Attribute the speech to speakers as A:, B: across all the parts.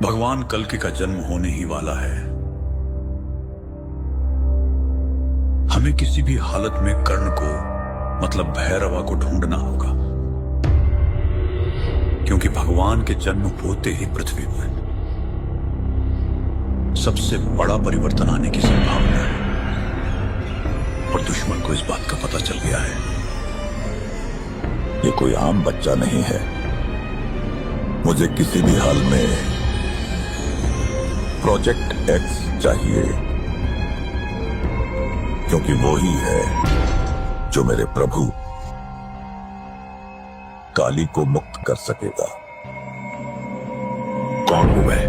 A: भगवान कल्कि का जन्म होने ही वाला है। हमें किसी भी हालत में कर्ण को मतलब भैरवा को ढूंढना होगा, क्योंकि भगवान के जन्म होते ही पृथ्वी पर सबसे बड़ा परिवर्तन आने की संभावना है। और दुश्मन को इस बात का पता चल गया है।
B: ये कोई आम बच्चा नहीं है। मुझे किसी भी हाल में प्रोजेक्ट एक्स चाहिए, क्योंकि वो ही है जो मेरे प्रभु काली को मुक्त कर सकेगा।
A: कौन हूं मैं?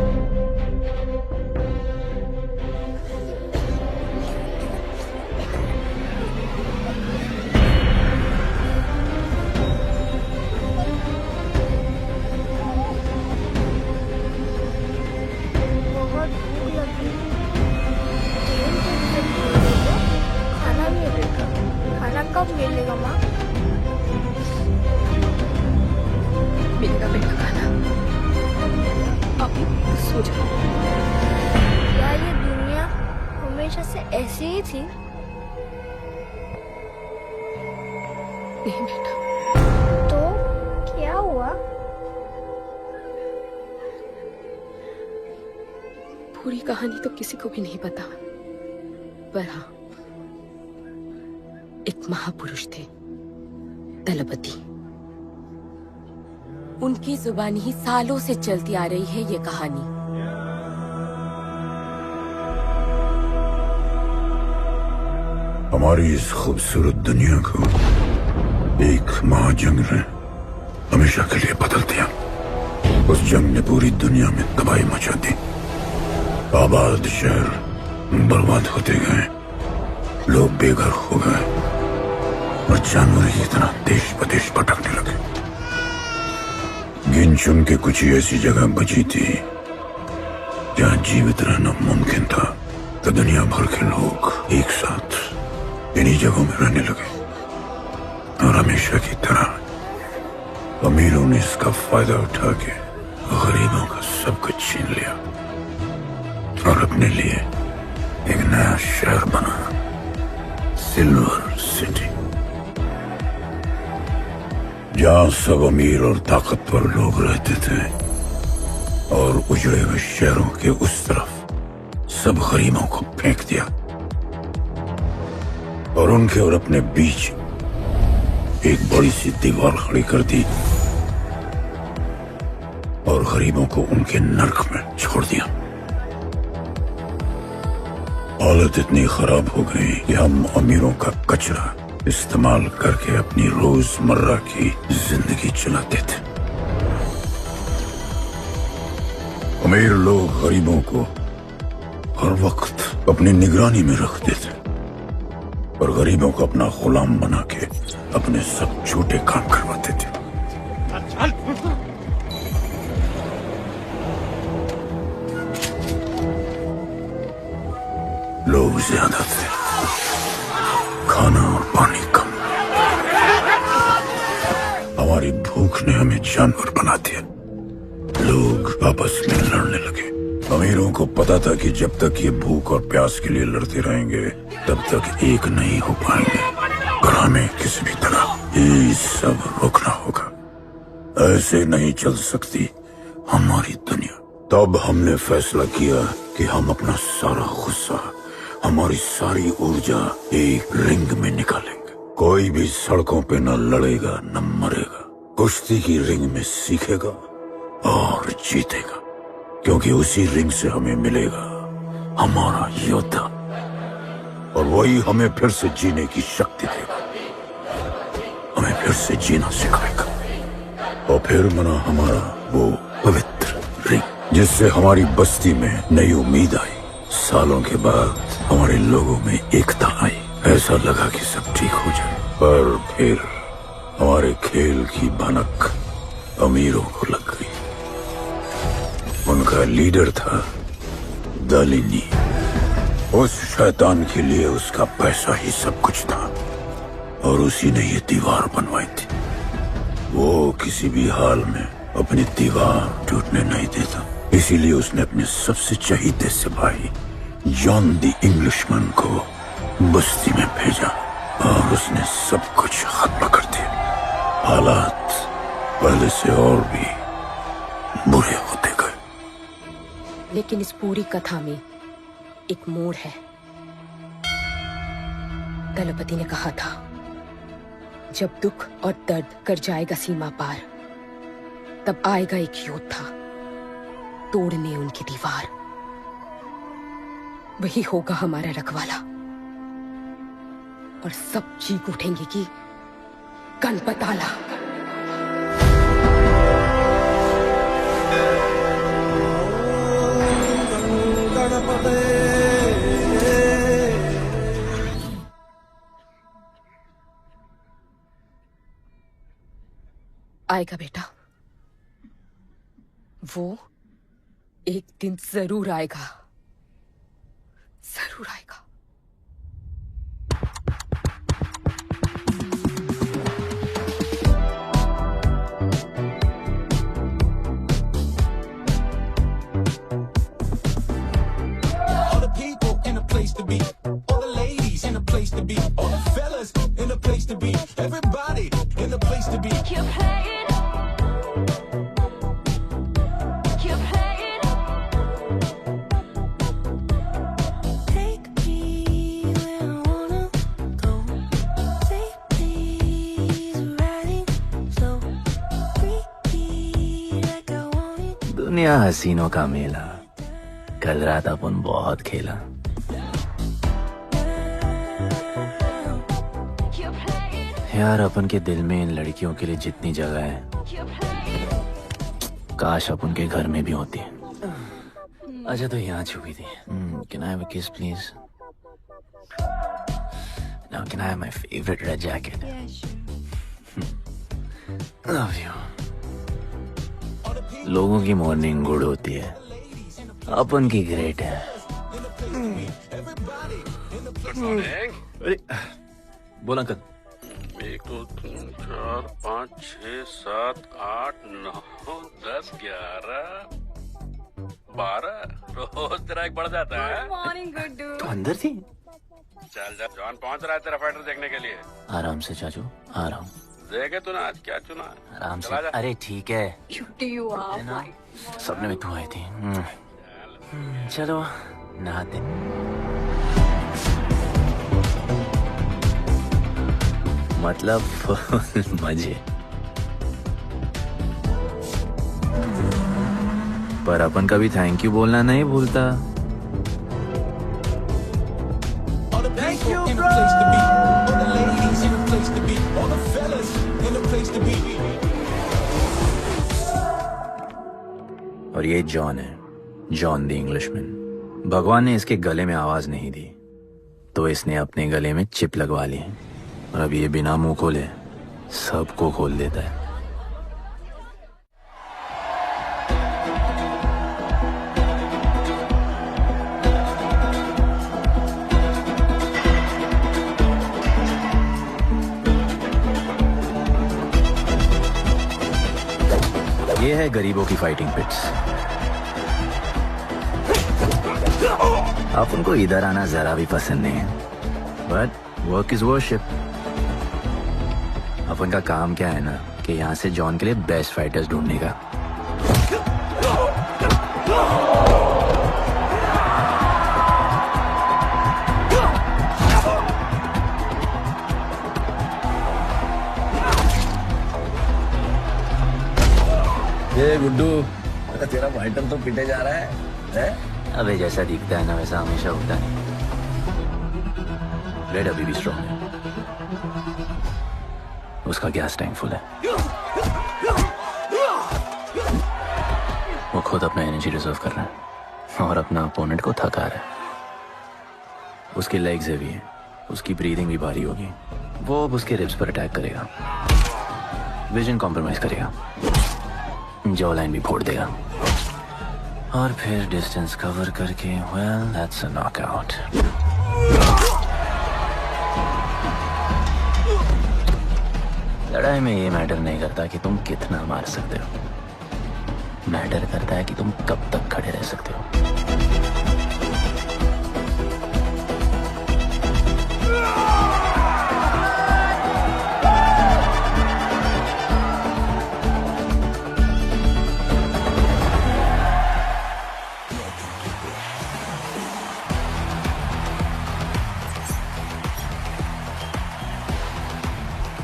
C: बहुत भूख लगी। खाना नहीं मिलेगा। खाना कब मिलेगा माँ?
D: मिलेगा बेटा खाना। अभी सो जाओ।
C: क्या ये दुनिया हमेशा से ऐसी ही थी?
D: नहीं बेटा,
C: तो क्या हुआ?
D: पूरी कहानी तो किसी को भी नहीं पता, पर हाँ, एक महापुरुष थे दलपति। उनकी जुबानी ही सालों से चलती आ रही है ये कहानी।
A: हमारी इस खूबसूरत दुनिया को एक महाजंग ने हमेशा के लिए बदल दिया। उस जंग ने पूरी दुनिया में तबाही मचा दी। आबाद शहर बर्बाद होते गए, लोग बेघर हो गए और जानवर की तरह देश प्रदेश भटकने लगे। गिन चुन के कुछ ही ऐसी जगह बची थी जहां जीवित रहना मुमकिन था, तो दुनिया भर के लोग एक साथ इन्हीं जगहों में रहने लगे। और हमेशा की तरह अमीरों ने इसका फायदा उठा के गरीबों का सब कुछ छीन लिया और अपने लिए एक नया शहर बना, सिल्वर सिटी, जहां सब अमीर और ताकतवर लोग रहते थे। और उजड़े हुए शहरों के उस तरफ सब गरीबों को फेंक दिया और उनके और अपने बीच एक बड़ी सी दीवार खड़ी कर दी और गरीबों को उनके नर्क में छोड़ दिया। हालत इतनी खराब हो गई कि हम अमीरों का कचरा इस्तेमाल करके अपनी रोजमर्रा की जिंदगी चलाते थे। अमीर लोग गरीबों को हर वक्त अपनी निगरानी में रखते थे और गरीबों को अपना गुलाम बना के अपने सब छोटे काम करवाते थे। लोग ज्यादा थे, खाना और पानी कम। हमारी भूख ने हमें जानवर बना दिया। लोग आपस में लड़ने लगे। अमीरों को पता था कि जब तक ये भूख और प्यास के लिए लड़ते रहेंगे तब तक एक नहीं हो पाएंगे, और हमें किसी भी तरह ये सब रोकना होगा। ऐसे नहीं चल सकती हमारी दुनिया। तब हमने फैसला किया कि हम अपना सारा गुस्सा, हमारी सारी ऊर्जा एक रिंग में निकालेंगे। कोई भी सड़कों पे न लड़ेगा न मरेगा, कुश्ती की रिंग में सीखेगा और जीतेगा, क्योंकि उसी रिंग से हमें मिलेगा हमारा योद्धा, और वही हमें फिर से जीने की शक्ति देगा, हमें फिर से जीना सिखाएगा। और फिर बना हमारा वो पवित्र रिंग, जिससे हमारी बस्ती में नई उम्मीद आई। सालों के बाद हमारे लोगों में एकता आई। ऐसा लगा कि सब ठीक हो जाए, पर फिर हमारे खेल की भनक अमीरों को लग गई। उनका लीडर था दालिनी। उस शैतान के लिए उसका पैसा ही सब कुछ था, और उसी ने ये दीवार बनवाई थी। वो किसी भी हाल में अपनी दीवार टूटने नहीं देता, इसीलिए उसने अपने सबसे चहीते सिपाही जॉन द इंग्लिशमैन को बस्ती में भेजा और उसने सब कुछ खत्म कर दिया। हालात पहले से और भी बुरे होते गए।
D: लेकिन इस पूरी कथा में एक मोड़ है। दलपति ने कहा था, जब दुख और दर्द कर जाएगा सीमा पार, तब आएगा एक योद्धा तोड़ने उनकी दीवार। वही होगा हमारा रखवाला और सब चीख उठेंगे कि गणपताला। आएगा बेटा, वो एक दिन जरूर आएगा, जरूर आएगा।
E: All the people in a place to be, all the ladies in a place to be, all the fellas in a place to be, everybody in a place to be.
F: Keep playing. Keep playing. Take me where I wanna go. Take these riding slow. Repeat like I want it.
G: दुनिया हसीनों का मेला, कल रात अपन बहुत खेला।
F: Keep playing.
G: यार अपन के दिल में इन लड़कियों के लिए जितनी जगह है,
F: Keep playing.
G: काश अपन के घर में भी होती। अच्छा तो यहाँ छुपी थी। Can I have a kiss please? Now can I have my favorite red jacket? Love you. लोगों की मॉर्निंग गुड होती है, अपन की ग्रेट है। अरे बोला अंकल।
H: 1 2 3 4 5 6 7 8 9 10 11 12 रोज तेरा एक बढ़ जाता है।
G: तो अंदर थी।
H: चल जा, जॉन पहुंच रहा है तेरा फाइटर देखने के लिए।
G: आराम से चाचू, आराम।
H: देखे तूने आज क्या चुना?
G: आराम से।
H: चला जा।
G: अरे ठीक है,
D: है ना?
G: सपने में तू आई थी। चलो नहाते। मतलब फुल मजे। पर अपन कभी थैंक यू बोलना नहीं भूलता।
E: All the people in a place to be, all the ladies in a place to be, all the fellas in a place to be.
G: और ये जॉन है, जॉन द इंग्लिशमैन। भगवान ने इसके गले में आवाज नहीं दी, तो इसने अपने गले में चिप लगवा ली और अब ये बिना मुंह खोले सबको खोल देता है। ये है गरीबों की फाइटिंग पिट्स। आप उनको इधर आना जरा भी पसंद नहीं है, बट वर्क इज वर्शिप। अपन का काम क्या है ना कि यहाँ से जॉन के लिए बेस्ट फाइटर्स ढूंढने का।
B: ये गुड्डू, तेरा फाइटर तो पिटे जा रहा है?
G: अबे जैसा दिखता है ना वैसा हमेशा होता है। रेड अभी भी स्ट्रॉन्ग है, उसका गैस टैंक फुल है। वो खुद अपना एनर्जी रिजर्व कर रहा है और अपना अपोनेंट को थका रहा है। उसकी लेग्स हेवी है, उसकी ब्रीदिंग भी भारी होगी। वो अब उसके रिब्स पर अटैक करेगा, विजन कॉम्प्रोमाइज करेगा, जॉ लाइन भी फोड़ देगा और फिर डिस्टेंस कवर करके वेल दैट्स अ नॉकआउट। लड़ाई में ये मैटर नहीं करता कि तुम कितना मार सकते हो, मैटर करता है कि तुम कब तक खड़े रह सकते हो।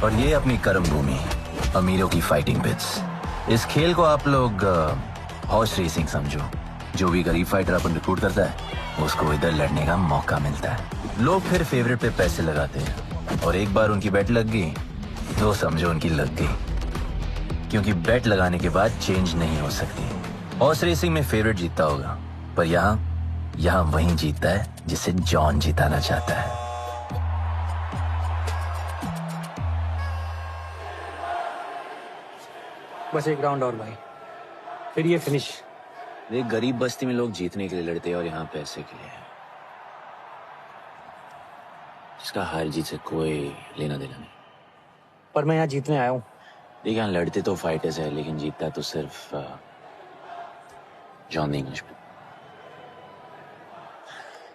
G: और ये अपनी कर्म भूमि, अमीरों की फाइटिंग पिट्स। इस खेल को आप लोग हॉर्स रेसिंग समझो। जो भी गरीब फाइटर अपन रिक्रूट करता है उसको इधर लड़ने का मौका मिलता है। लोग फिर फेवरेट पे पैसे लगाते हैं और एक बार उनकी बेट लग गई तो समझो उनकी लग गई, क्योंकि बेट लगाने के बाद चेंज नहीं हो सकती। हॉर्स रेसिंग में फेवरेट जीतता होगा, पर यहाँ वही जीतता है जिसे जॉन जिताना चाहता है।
I: बस एक राउंड और भाई, फिर ये फिनिश।
G: एक गरीब बस्ती में लोग जीतने के लिए लड़ते हैं और यहाँ पैसे के लिए। इसका हार जीत से कोई लेना देना नहीं।
I: पर मैं यहाँ जीतने आया हूँ।
G: देखिए, यहाँ लड़ते तो फाइटर्स है, लेकिन जीतता तो सिर्फ जॉन द इंग्लिशमैन।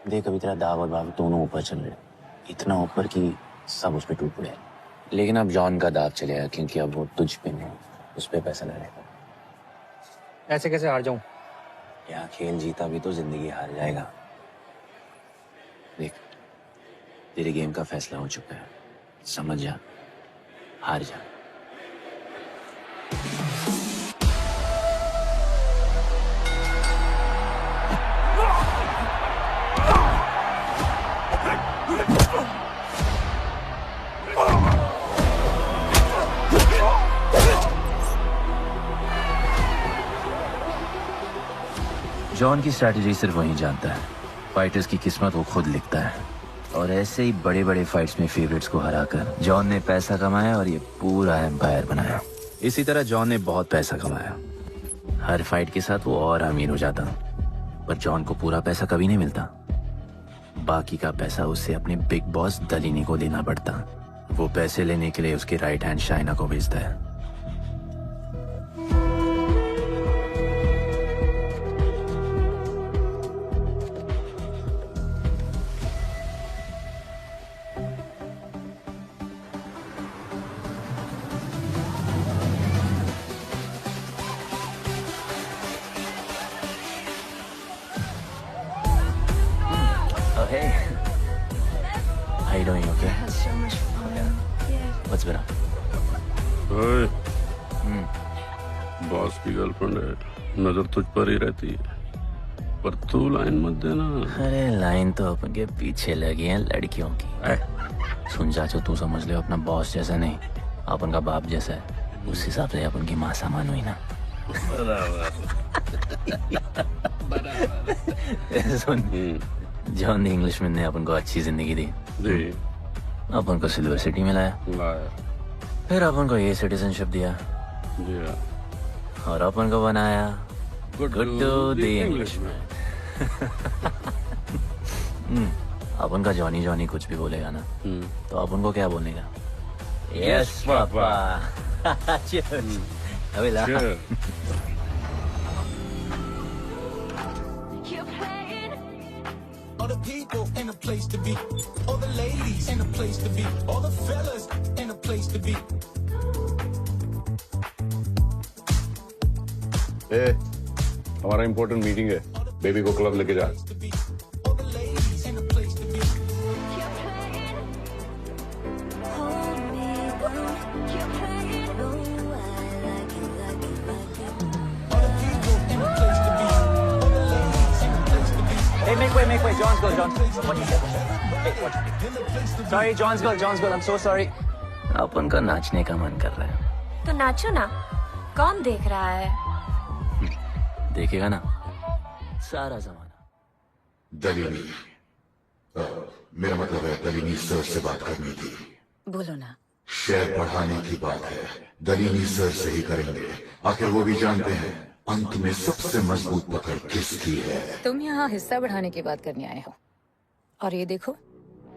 G: देख, अभी तेरा दाव और बाव दोनों ऊपर चल रहे, इतना ऊपर कि सब उस पर टूट पड़े। लेकिन अब जॉन का दाव चलेगा, क्योंकि अब वो तुझ पे नहीं, उस पे पैसा लड़ेगा।
I: ऐसे कैसे हार जाऊं?
G: यहाँ खेल जीता भी तो जिंदगी हार जाएगा। देख, तेरे गेम का फैसला हो चुका है, समझ जा, हार जा। जॉन की स्ट्रैटेजी सिर्फ वही जानता है। फाइटर्स की किस्मत वो खुद लिखता है, और ऐसे ही बड़े बड़े फाइट्स में फेवरेट्स को हराकर जॉन ने पैसा कमाया और ये पूरा एम्पायर बनाया। इसी तरह जॉन ने बहुत पैसा कमाया। हर फाइट के साथ वो और अमीर हो जाता, पर जॉन को पूरा पैसा कभी नहीं मिलता। बाकी का पैसा उसे अपने बिग बॉस दलीनी को देना पड़ता। वो पैसे लेने के लिए उसके राइट हैंड शाइना को भेजता है। Oh, hey. How you doing? Okay?
C: So much fun. Yeah.
G: What's been up?
H: ओए, बॉस की गर्लफ्रेंड है, नजर तुझ पर ही रहती है, पर तू लाइन मत देना।
G: अरे लाइन तो अपन के पीछे लगी है लड़कियों की। सुन चाचो, तू समझ ले अपना बॉस जैसा नहीं, अपन का बाप जैसा है। उस हिसाब से अपन की माँ सामान हुई ना। सुन, जॉन द इंग्लिशमैन ने अपन को अच्छी जिंदगी दी। अपन को सिल्वर सिटी में लाया, फिर अपन को ये सिटीजनशिप दिया, और अपन को बनाया गुड्डू द इंग्लिशमैन। अपन का जॉनी जॉनी कुछ भी बोलेगा ना, तो अपन को क्या बोलने का? Yes papa. अबे ला।
F: You're playing.
E: All the people in a place to be. All the ladies in a place to be. All the fellas in a place to be.
A: हमारा इम्पोर्टेंट मीटिंग है, बेबी को club लेके जा।
E: All the ladies in a place to be.
F: You're playing. Hold me down. You're playing. Oh, I like it, like it, like it.
E: All the people in a place to be. All the ladies in a place to be.
I: Hey, make way, John's girl, John. What you said? Hey, what? Sorry, John's girl, I'm so sorry.
G: अपन का नाचने का मन कर रहा है।
C: तो नाचो ना, कौन देख रहा है?
G: देखेगा ना सारा जमाना।
B: दलीनी, मेरा मतलब है दलीनी सर से बात करनी थी।
D: बोलो ना।
B: शेयर बढ़ाने की बात है, दलीनी सर से ही करेंगे। आखिर वो भी जानते हैं अंत में सबसे मजबूत पकड़ किसकी है।
D: तुम यहाँ हिस्सा बढ़ाने की बात करने आए हो, और ये देखो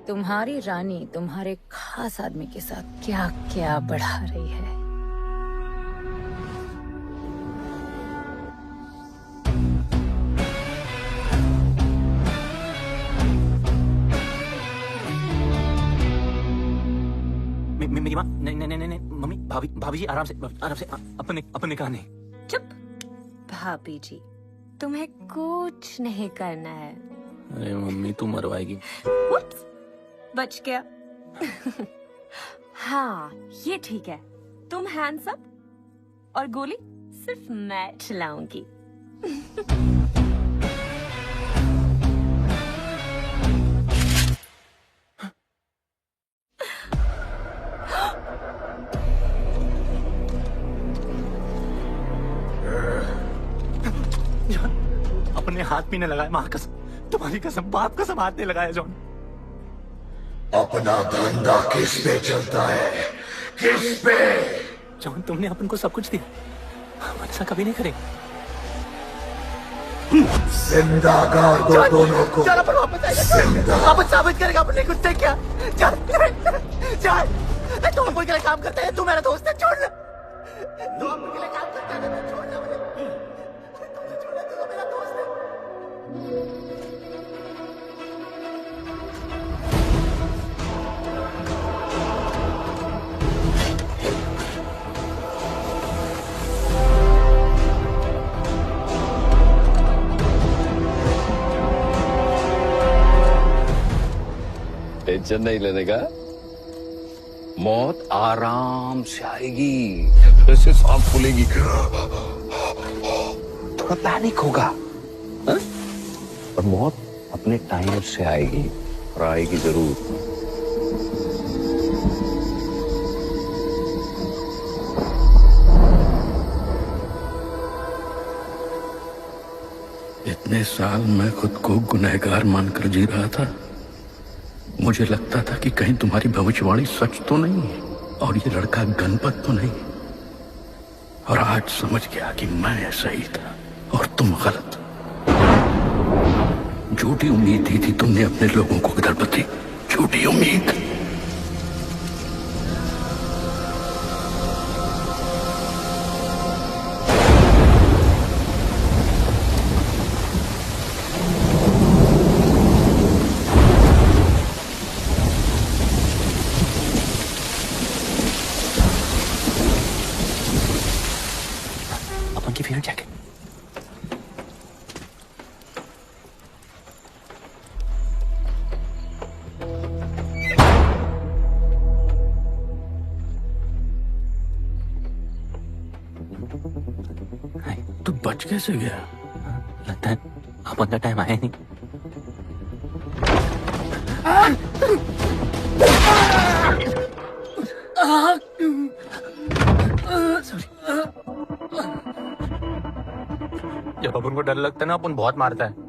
D: तुम्हारी रानी तुम्हारे खास आदमी के साथ क्या क्या बढ़ा रही है।
I: मेरी माँ, नहीं नहीं नहीं नहीं मम्मी, भाभी भाभी जी आराम से अपने कहा नहीं।
D: चुप। भाभी जी, तुम्हें कुछ नहीं करना है।
G: अरे मम्मी तू मरवाएगी।
D: Whoops, बच गया। हाँ ये ठीक है, तुम हैंड्स अप और गोली सिर्फ मैं चलाऊंगी।
I: जॉन, अपने हाथ भी नहीं लगाया, माँ कसम, तुम्हारी कसम, बाप कसम, हाथ नहीं लगाया जॉन।
B: अपना धंधा किस पे चलता है, किस पे?
I: जॉन तुमने अपन को सब कुछ दिया, हम ऐसा कभी नहीं करेंगे।
B: जिंदा गाड़ दो दोनों को।
I: चल अपन वापस आएगा,
B: जिंदा।
I: वापस साबित करेगा अपने कुछ से क्या। चल चल, तुम अपन के लिए काम करते हैं, तू मेरा दोस्त है, छोड़ ना। तू अपन के लिए काम करता है, तो छोड़ ना मुझे। तुमने छोड़ा, तू तो मेरा दोस्त है।
H: टेंशन नहीं लेने का, मौत आराम से आएगी, जैसे सांप खुलेगी, थोड़ा पैनिक होगा, हाँ? पर मौत अपने टाइम से आएगी और आएगी जरूर।
A: इतने साल मैं खुद को गुनहगार मानकर जी रहा था। मुझे लगता था कि कहीं तुम्हारी भविष्यवाणी सच तो नहीं है और ये लड़का गणपत तो नहीं। और आज समझ गया कि मैं सही था और तुम गलत। झूठी उम्मीद दी थी तुमने अपने लोगों को गणपति, झूठी उम्मीद।
I: अपन की फील्ड जैकेट।
A: तू बच कैसे गया?
I: लगता है अपन का टाइम आया नहीं। जब अपन को डर लगता है ना, अपन बहुत मारता है।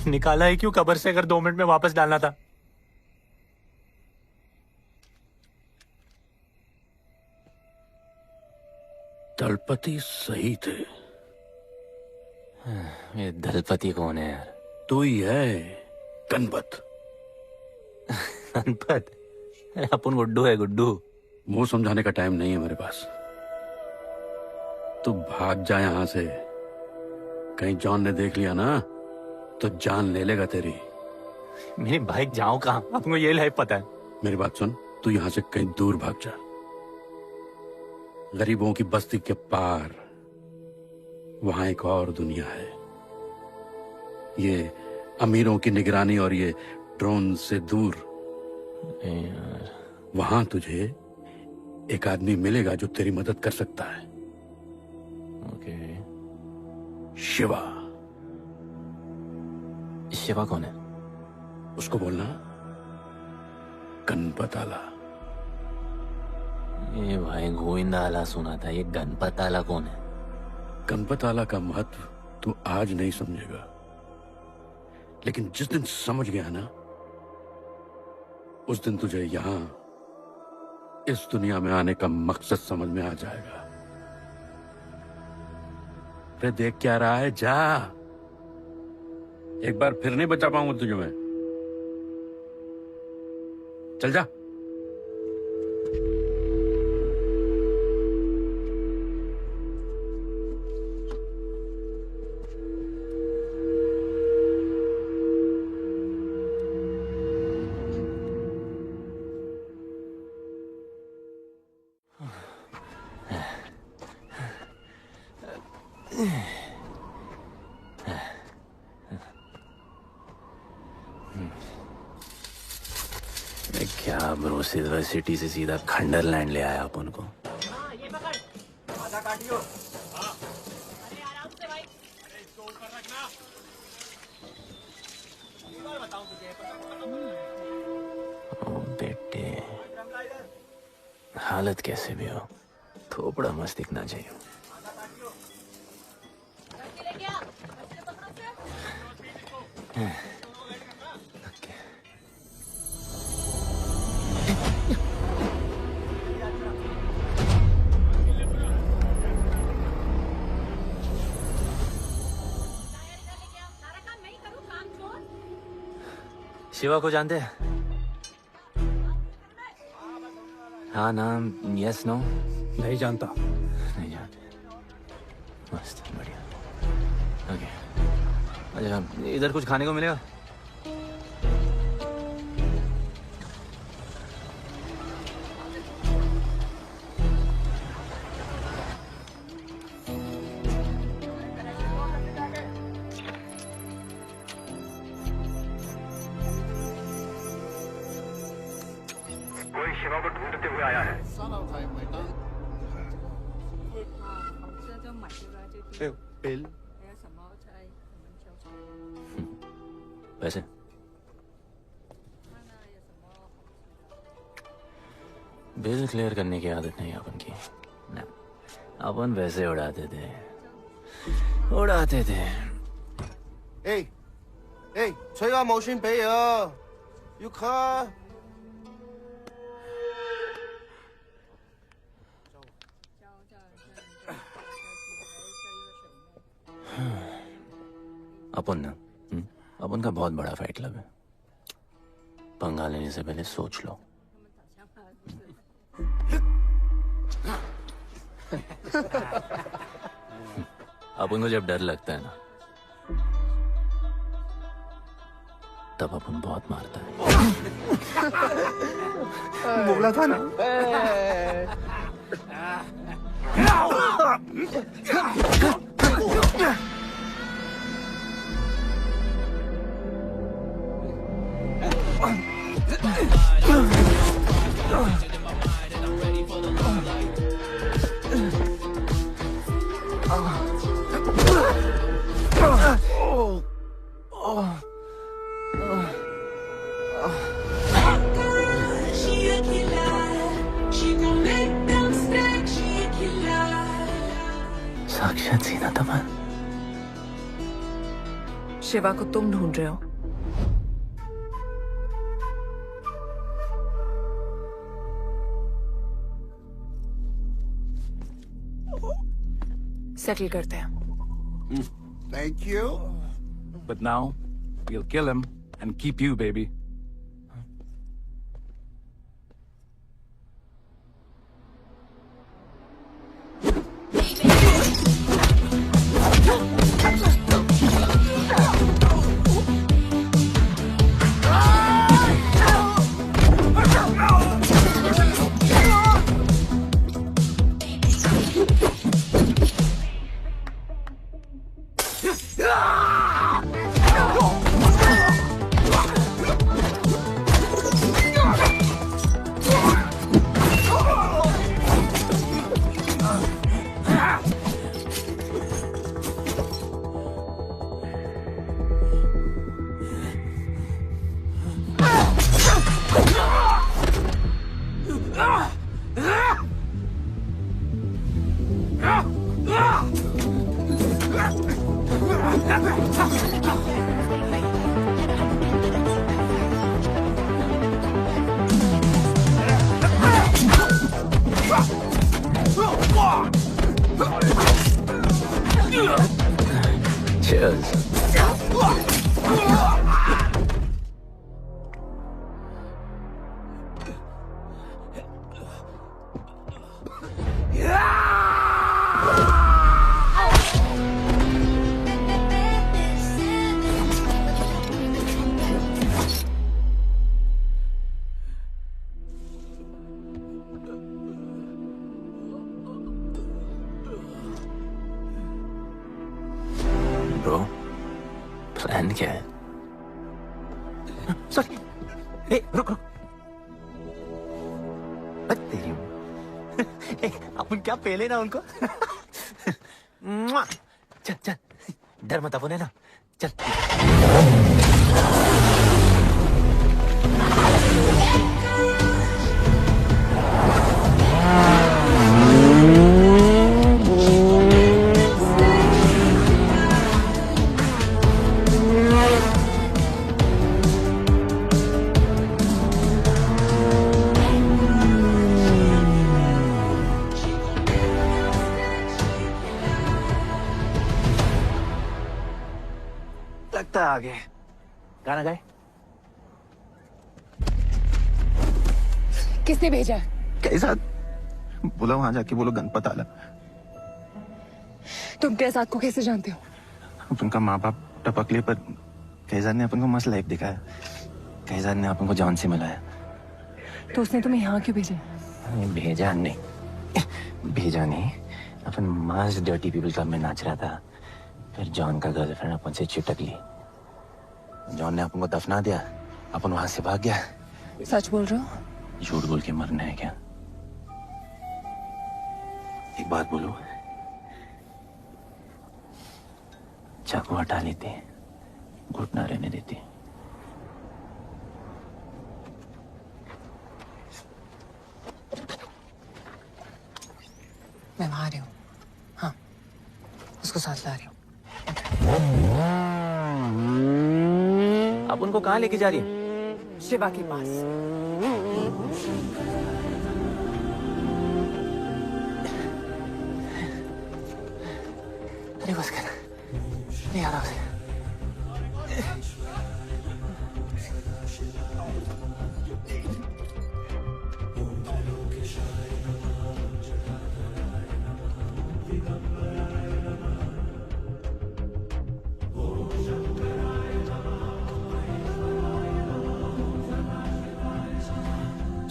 I: निकाला है क्यों कब्र से, अगर 2 मिनट में वापस डालना था।
A: दलपति सही थे।
G: ये दलपति कौन है यार?
A: तू ही है गणपत।
G: गणपत? अपन गुड्डू है, गुड्डू।
A: मुंह समझाने का टाइम नहीं है मेरे पास। तू भाग जा यहां से। कहीं जॉन ने देख लिया ना तो जान ले लेगा तेरी।
I: मेरी बाइक जाऊं कहाँ, आपको ये लाइफ पता है।
A: मेरी बात सुन, तू यहां से कहीं दूर भाग जा। गरीबों की बस्ती के पार वहां एक और दुनिया है। ये अमीरों की निगरानी और ये ड्रोन से दूर। वहां तुझे एक आदमी मिलेगा जो तेरी मदद कर सकता है।
G: ओके।
A: शिवा।
G: शिवा कौन है?
A: उसको बोलना गणपत आला।
G: ये भाई गोविंदा आला सुना था, ये गणपत आला कौन है?
A: गणपत आला का महत्व तू आज नहीं समझेगा,
H: लेकिन जिस दिन समझ गया ना, उस दिन तुझे यहां इस दुनिया में आने का मकसद समझ में आ जाएगा। अरे देख क्या रहा है, जा। एक बार फिर नहीं बचा पाऊंगा तुझे मैं। चल जा।
G: क्या ब्रो, सिल्वर सिटी से सीधा खंडरलैंड ले आया अपन को। ओ बेटे, हालत कैसे भी हो, थोपड़ा मस्त दिखना चाहिए। शिवा को जानते हैं? हाँ, नाम यस नो?
J: नहीं जानता।
G: नहीं जानते। मस्त, बढ़िया। ओके, अच्छा इधर कुछ खाने को मिलेगा?
J: बिल
G: वैसे बिल क्लियर करने की आदत नहीं अपन की ना, अपन वैसे उड़ाते थे।
I: 吹下冇算俾啊，要卡。
G: अपन ना अपन का बहुत बड़ा फाइट क्लब है, पंगा लेने से पहले सोच लो। अपन को जब डर लगता है ना, तब अपन बहुत मारता है।
I: बोला था ना।
G: साक्षात सीना तमन।
K: शिवा को तुम ढूंढ रहे हो? सेटल करते हैं।
J: Thank you. But now we'll kill him and keep you, baby.
G: Cheers. Bro, plan क्या है?
I: सॉरी, रुक रुक। तेरी अपन क्या पहले ना उनको। चल चल, डर मत अपन, है ना? चल। लगता है आगे गाना गाए।
D: किसने भेजा?
I: कैसा बोला? वहां जाके बोलो गणपत आला।
K: तुम कैसाद को कैसे जानते हो?
I: अपन का माँ बाप टपकले पर कैसाद ने अपन को मस्त लाइफ दिखाया। कैसाद ने अपन को जॉन से मिलाया।
K: तो उसने तुम्हें यहाँ क्यों भेजा?
I: भेजा नहीं। अपन मस्त डर्टी पीपल क्लब में नाच रहा था। फिर जॉन का गर्लफ्रेंड अपन से चिटक ली। जॉन ने अपन को दफना दिया। अपन वहां से भाग गया।
K: सच बोल रहे हो?
I: झूठ बोल के मरना है क्या? एक बात बोलूं? चाकू हटा लेते, घुटना रहने देते।
K: मैं वहां आ रही हूँ। हाँ, उसको साथ ला रही हूँ।
I: आप उनको कहाँ लेके जा रही है?
K: शिवा के पास।
I: अरे बस कर, नहीं आ रहा उसे।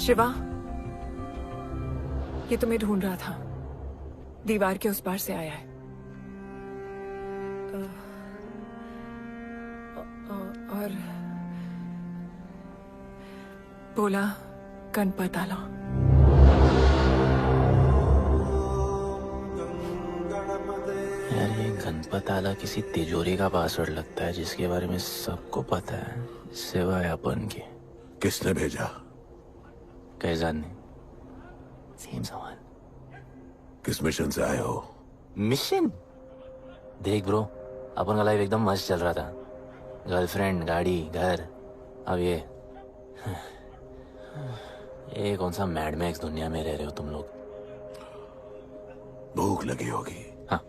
K: शिवा, ये तुम्हें ढूंढ रहा था। दीवार के उस पार से आया है। और बोला गणपत आला।
G: यार ये गणपत आला किसी तिजोरी का पासवर्ड लगता है जिसके बारे में सबको पता है सिवाय अपन के।
A: किसने भेजा?
G: कैसाद ने। सेम सवाल।
A: किस मिशन से आए हो?
G: मिशन? देख ब्रो, अपन का लाइफ एकदम मस्त चल रहा था। गर्लफ्रेंड, गाड़ी, घर। अब ये कौन सा मैड मैक्स दुनिया में रह रहे हो तुम लोग।
A: भूख लगी होगी।
G: हाँ।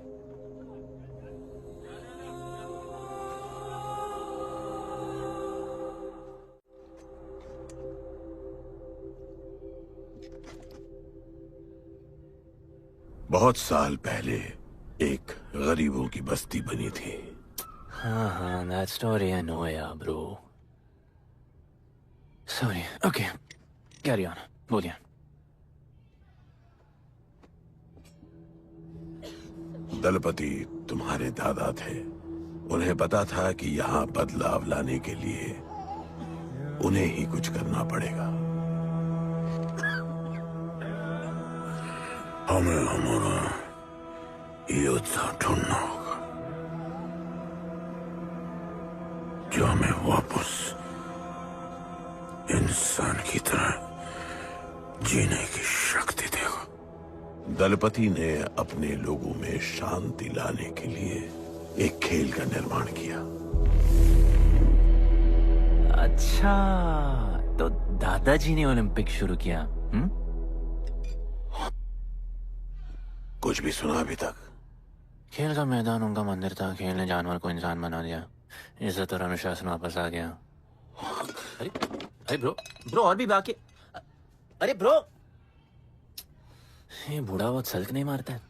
A: बहुत साल पहले एक गरीबों की बस्ती बनी थी।
G: हाँ, that story I know, yeah, bro. Sorry. Okay, carry on. बोलिए।
A: दलपति तुम्हारे दादा थे। उन्हें पता था कि यहाँ बदलाव लाने के लिए उन्हें ही कुछ करना पड़ेगा। हमें हमारा योद्धा ढूंढना होगा जो हमें वापस इंसान की तरह जीने की शक्ति देगा। दलपति ने अपने लोगों में शांति लाने के लिए एक खेल का निर्माण किया।
G: अच्छा, तो दादाजी ने ओलंपिक शुरू किया।
A: कुछ भी सुना अभी तक?
G: खेल का मैदान उनका मंदिर था, खेल ने जानवर को इंसान बना दिया, इज्जत और अनुशासन वापस आ गया।
I: अरे अरे ब्रो और भी बाकी। अरे ब्रो,
G: ये बूढ़ा बहुत सल्क नहीं मारता है।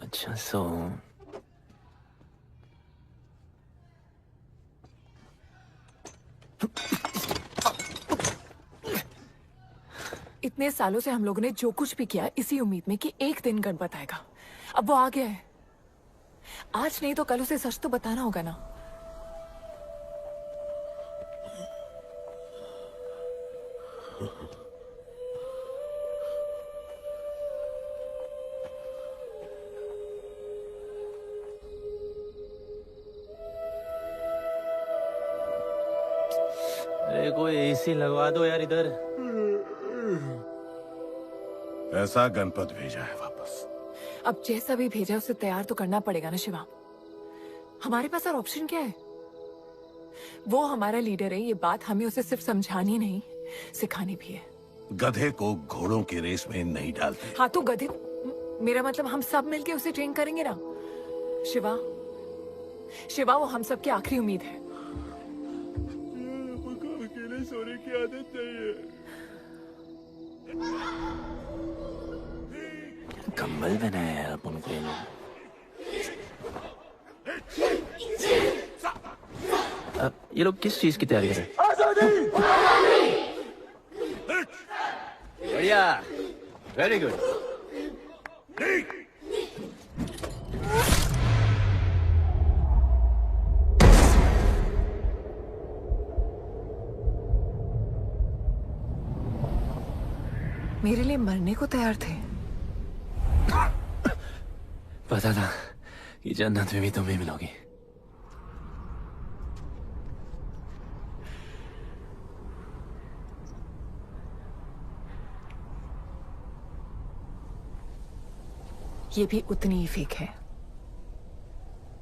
G: अच्छा सो
K: इतने सालों से हम लोगों ने जो कुछ भी किया इसी उम्मीद में कि एक दिन गणपत आएगा। अब वो आ गया है। आज नहीं तो कल उसे सच तो बताना होगा ना।
G: अरे कोई एसी लगवा दो यार इधर।
A: ऐसा गणपत भेजा है वापस।
K: अब जैसा भी भेजा उसे तैयार तो करना पड़ेगा ना शिवा। हमारे पास और ऑप्शन क्या है? वो हमारा लीडर है, ये बात हमें उसे सिर्फ समझानी नहीं सिखानी भी है।
A: गधे को घोड़ों की रेस में नहीं डालते।
K: हाँ तो गधे, मेरा मतलब हम सब मिलके उसे ट्रेन करेंगे ना। शिवा, शिवा वो हम सब की आखिरी उम्मीद है।
A: अकेले सोने की आदत नहीं है।
G: कंबल बनाया है अपन को ये लोग। अब ये लोग किस चीज की तैयारी कर रहे हैं? बढ़िया, वेरी गुड।
K: मेरे लिए मरने को तैयार थे।
G: पता था कि जन्नत में भी तुम ही मिलोगी।
K: ये भी उतनी ही फेक है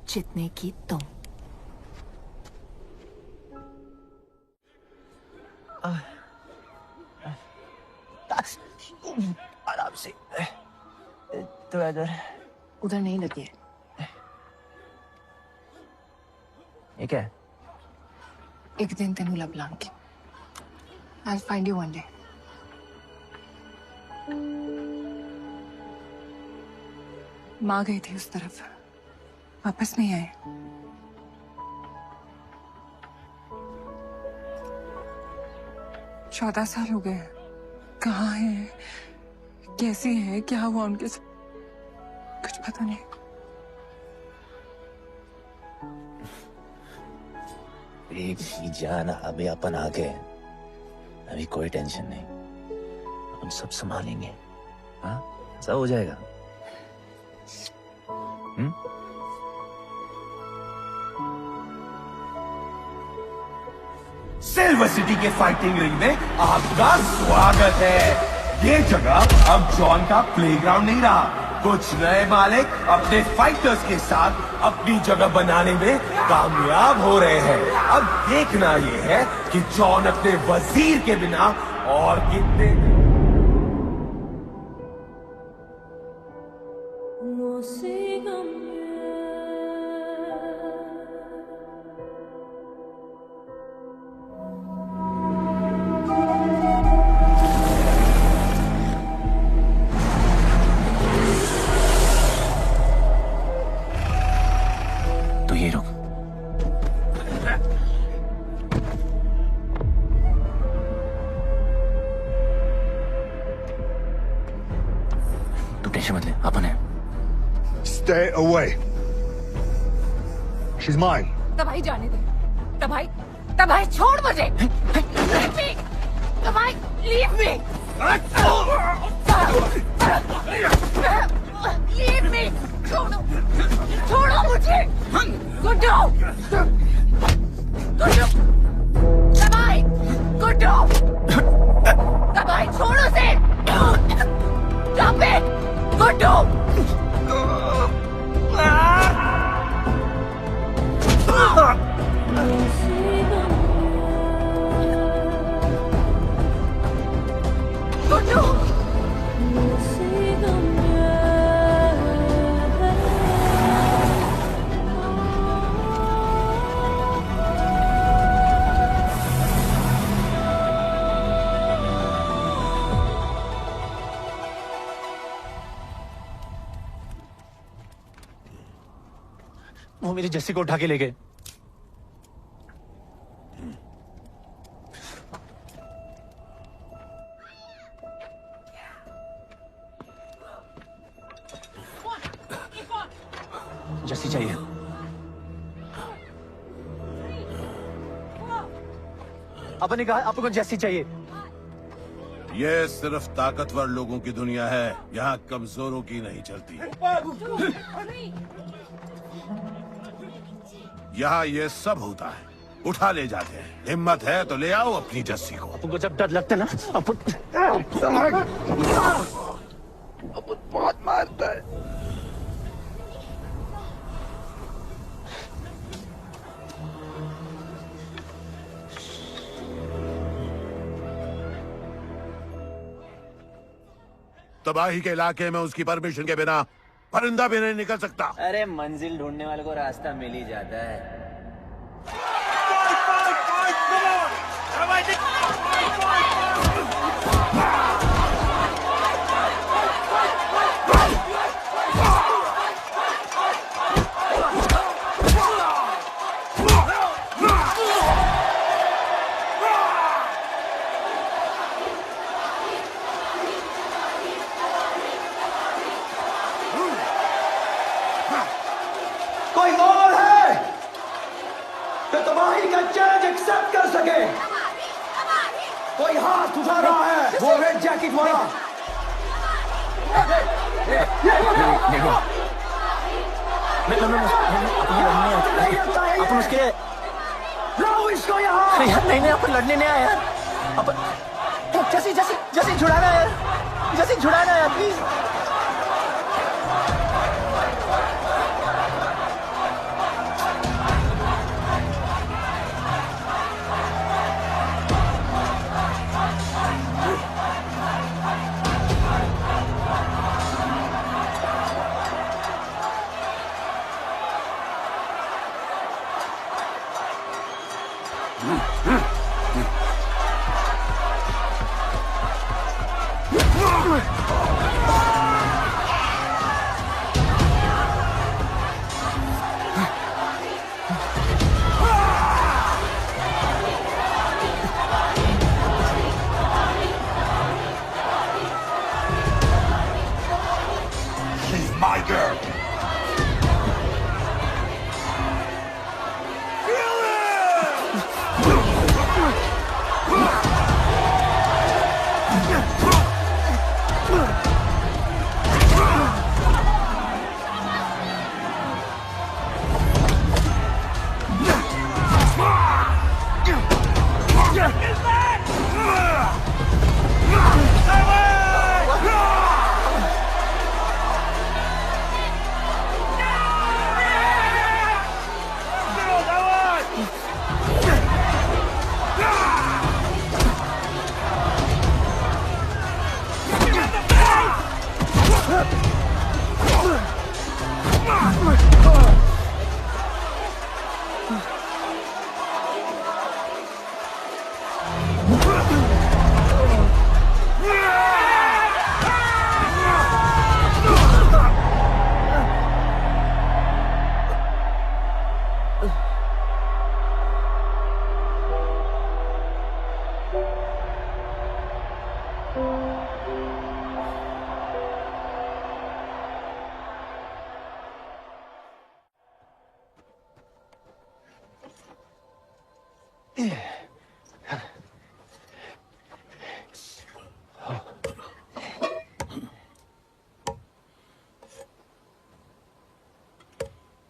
K: जितने की तुम।
I: आराम से। तो इधर
K: उधर नहीं लगी है।
I: ये क्या है?
K: एक दिन तेनू लब Langi. I'll find you one day. माँ गई थी उस तरफ, वापस नहीं आए। चौदह साल हो गए। कहाँ है, कैसे है, क्या हुआ उनके साथ, कुछ पता नहीं।
G: बेबी जान, अभी अपन आ गए, अभी कोई टेंशन नहीं, हम सब संभालेंगे। हाँ, सब हो जाएगा।
L: सिल्वर सिटी के फाइटिंग रिंग में आपका स्वागत है। ये जगह अब जॉन का प्लेग्राउंड नहीं रहा। कुछ नए मालिक अपने फाइटर्स के साथ अपनी जगह बनाने में कामयाब हो रहे हैं। अब देखना ये है कि जॉन अपने वजीर के बिना और कितने
M: Stay away. She's mine.
K: तबाही जाने दे। तबाही, तबाही छोड़ मुझे। Leave me. तबाही, leave me. Leave me. छोड़ो, छोड़ो मुझे। गुड्डू, गुड्डू, तबाही, गुड्डू, तबाही छोड़ो से। Stop it, Guddu. गुड्डू,
G: वो मेरी जस्सी को उठा के ले गए। जस्सी चाहिए। अपन ने कहा आपको जस्सी चाहिए।
A: ये सिर्फ ताकतवर लोगों की दुनिया है, यहाँ कमजोरों की नहीं चलती। यहाँ ये सब होता है, उठा ले जाते हैं। हिम्मत है तो ले आओ अपनी जस्सी को।
G: अपन को जब डर लगता है ना, अपन बहुत मारता है।
A: तबाही के इलाके में उसकी परमिशन के बिना परिंदा भी नहीं निकल सकता।
G: अरे मंजिल ढूंढने वाले को रास्ता मिल ही जाता है।
I: कोई और है जो तबाही का चैलेंज एक्सेप्ट कर सके? कोई हाथ उठा रहा है? वो रेड जैकेट वाला।
G: अपन उसके
I: लाओ इसको यहाँ।
G: नहीं अपन लड़ने नहीं आए यार। अपन जैसी छुड़ाना यार, जैसी छुड़ाना यार प्लीज।
A: She's my girl.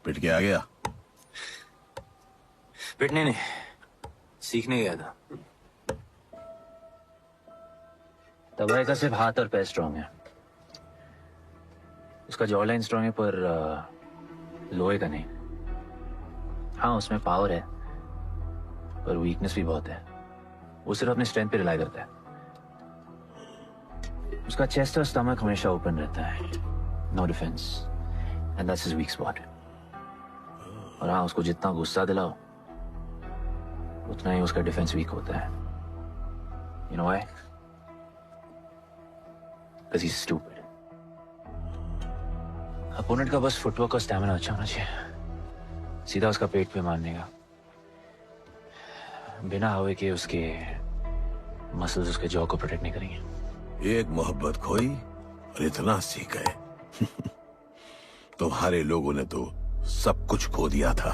A: पिट के आ गया?
G: पिटने नहीं, सीखने गया था। तबाही का सिर्फ हाथ और पैर स्ट्रांग है। उसका जॉ लाइन स्ट्रांग है पर लोहे का नहीं। हाँ उसमें पावर है पर वीकनेस भी बहुत है। वो सिर्फ अपने स्ट्रेंथ पे रिलाई करता है। उसका चेस्ट और स्टमक हमेशा ओपन रहता है। No defence and that's his weak spot. और हाँ उसको जितना गुस्सा दिलाओ उतना ही उसका डिफेंस वीक होता है। You know why? Because he is stupid. Opponent का बस फुटवर्क और स्टैमिना अच्छा होना चाहिए। सीधा उसका पेट पे मारने का, बिना हवा के उसके मसल्स उसके जॉ को प्रोटेक्ट नहीं करेंगे।
N: एक मोहब्बत खोई और इतना सीख गए। तुम्हारे लोगों ने तो सब कुछ खो दिया था।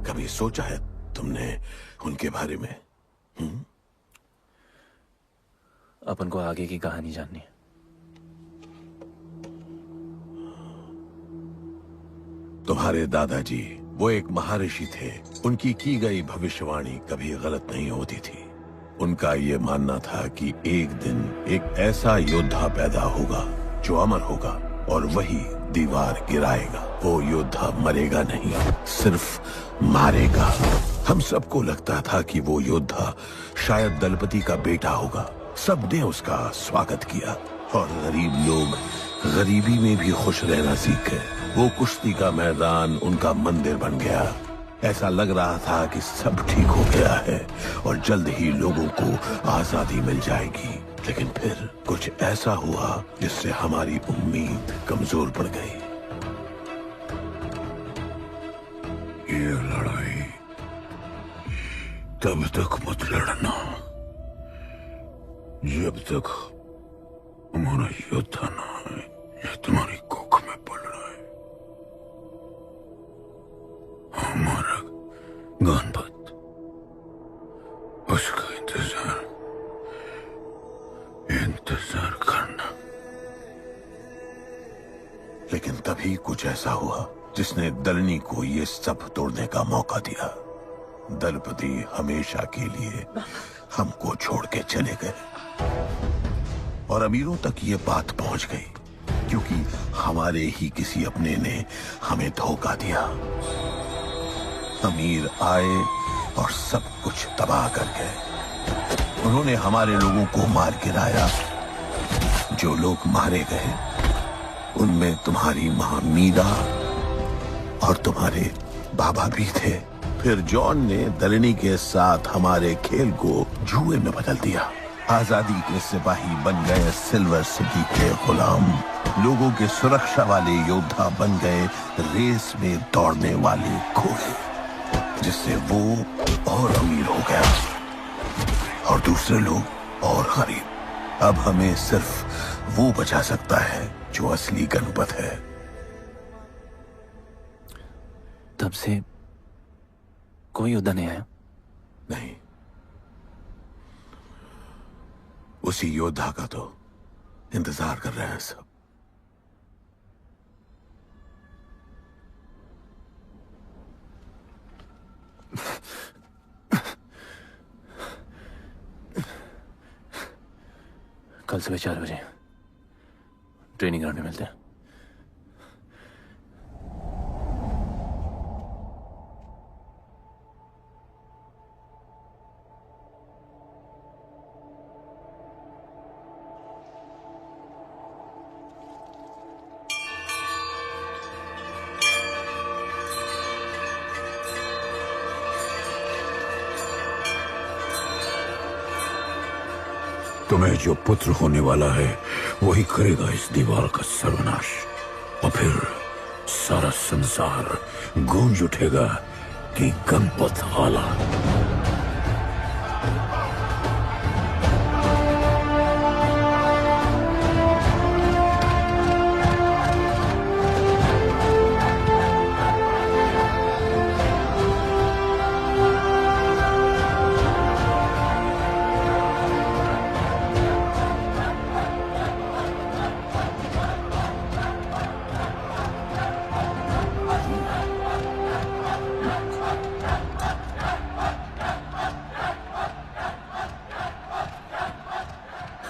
N: कभी सोचा है तुमने उनके बारे में?
G: अपन को आगे की कहानी जाननी है।
N: तुम्हारे दादाजी वो एक महर्षि थे। उनकी की गई भविष्यवाणी कभी गलत नहीं होती थी। उनका ये मानना था कि एक दिन एक ऐसा योद्धा पैदा होगा जो अमर होगा और वही दीवार गिराएगा। वो योद्धा मरेगा नहीं, सिर्फ मारेगा। हम सबको लगता था कि वो योद्धा शायद दलपति का बेटा होगा। सबने उसका स्वागत किया और गरीब लोग गरीबी में भी खुश रहना सीख गए। वो कुश्ती का मैदान उनका मंदिर बन गया। ऐसा लग रहा था कि सब ठीक हो गया है और जल्द ही लोगों को आजादी मिल जाएगी। लेकिन फिर कुछ ऐसा हुआ जिससे हमारी उम्मीद कमजोर पड़ गई।
A: ये लड़ाई तब तक मत लड़ना जब तक हमारा योद्धा ना है या तुम्हारी कोख में पड़ रहा है। हमारा गणपत, उसका इंतजार करना।
N: लेकिन तभी कुछ ऐसा हुआ जिसने दलनी को ये सब तोड़ने का मौका दिया। दलपति हमेशा के लिए हमको छोड़ के चले गए और अमीरों तक ये बात पहुंच गई क्योंकि हमारे ही किसी अपने ने हमें धोखा दिया। अमीर आए और सब कुछ तबाह कर गए। उन्होंने हमारे लोगों को मार गिराया। जो लोग मारे गए उनमें तुम्हारी माँ मीरा और तुम्हारे बाबा भी थे। फिर जॉन ने दलनी के साथ हमारे खेल को जुए में बदल दिया। आजादी के सिपाही बन गए सिल्वर सिटी के गुलाम। लोगों के सुरक्षा वाले योद्धा बन गए रेस में दौड़ने वाले घोड़े, जिससे वो और अमीर हो गया और दूसरे लोग और गरीब। अब हमें सिर्फ वो बचा सकता है जो असली गणपत है।
G: तब से कोई योद्धा नहीं आया?
N: नहीं, उसी योद्धा का तो इंतजार कर रहे हैं सब।
G: कल सुबह 4 बजे ट्रेनिंग ग्राउंड में मिलते हैं।
A: तुम्हें जो पुत्र होने वाला है वही करेगा इस दीवार का सर्वनाश। और फिर सारा संसार गूंज उठेगा कि गणपत आला।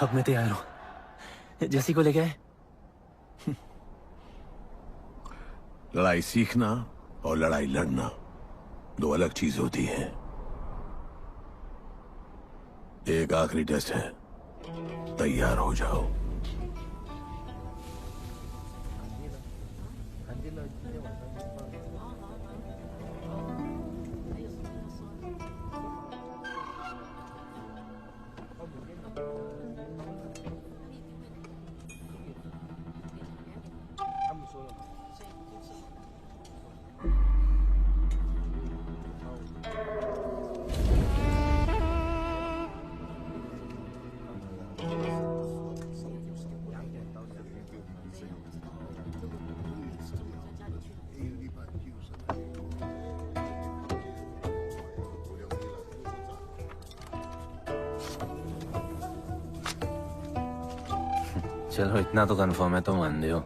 G: अब मैं तैयार हूं। जैसी को ले गए।
N: लड़ाई सीखना और लड़ाई लड़ना दो अलग चीज होती है। एक आखिरी टेस्ट है, तैयार हो जाओ।
G: चलो इतना तो कंफर्म है तो मान दो।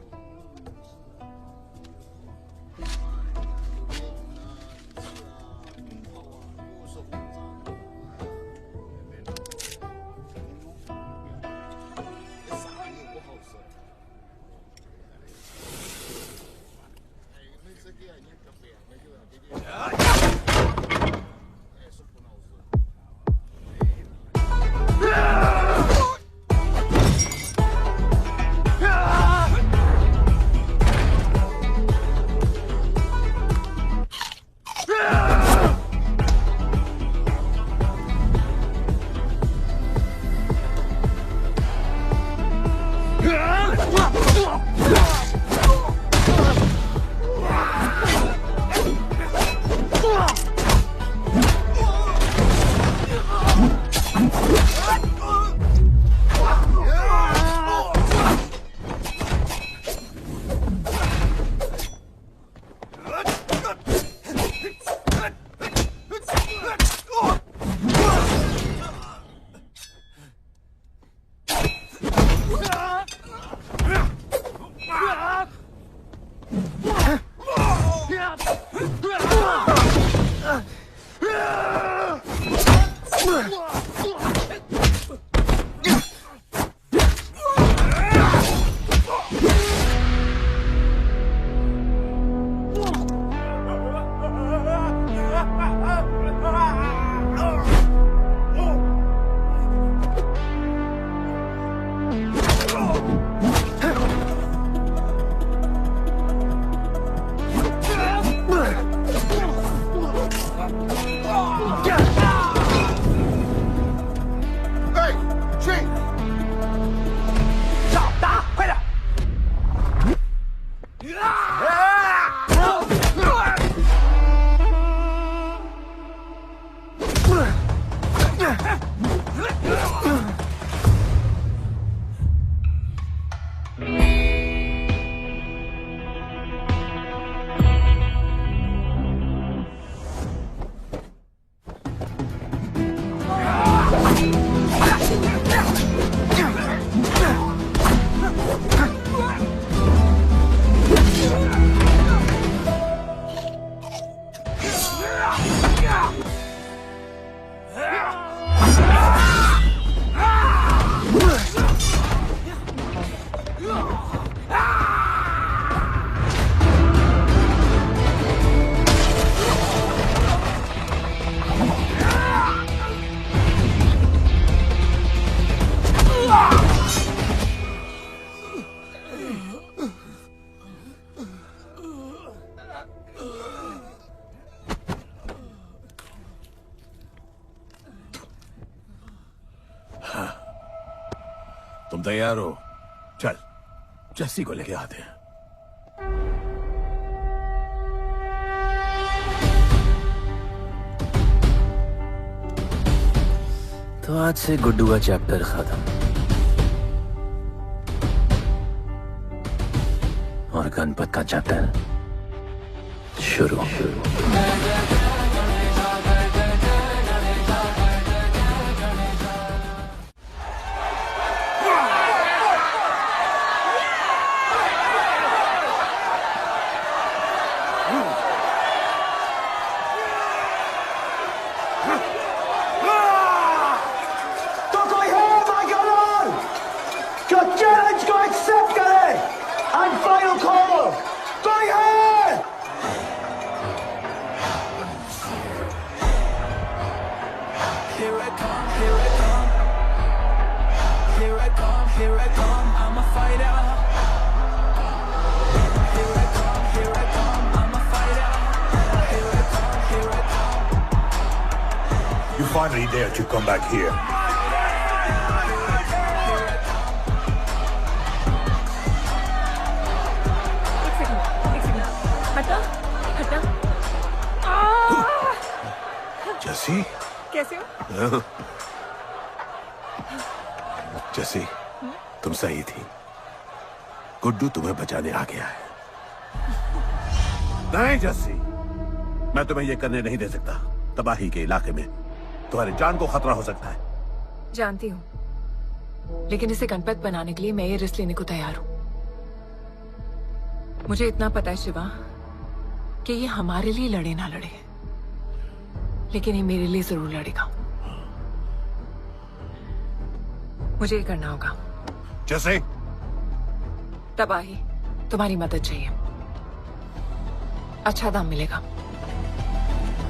N: तुम तैयार हो? चल जस्सी को लेके आते हैं।
G: तो आज से गुड्डू का चैप्टर खत्म और गणपत का चैप्टर शुरू।
M: You finally dare to come back here.
K: हटा हटा।
N: जस्सी
K: कैसे हो?
N: जस्सी तुम सही थी, गुड्डू तुम्हें बचाने आ गया है। नहीं जस्सी, मैं तुम्हें यह करने नहीं दे सकता। तबाही के इलाके में तुम्हारी जान को खतरा हो सकता है।
K: जानती हूँ, लेकिन इसे गणपत बनाने के लिए मैं ये रिस्क लेने को तैयार हूं। मुझे इतना पता है शिवा कि ये हमारे लिए लड़े ना लड़े, लेकिन ये मेरे लिए जरूर लड़ेगा। मुझे ये करना होगा।
M: जैसे
K: तबाही, तुम्हारी मदद चाहिए। अच्छा दाम मिलेगा।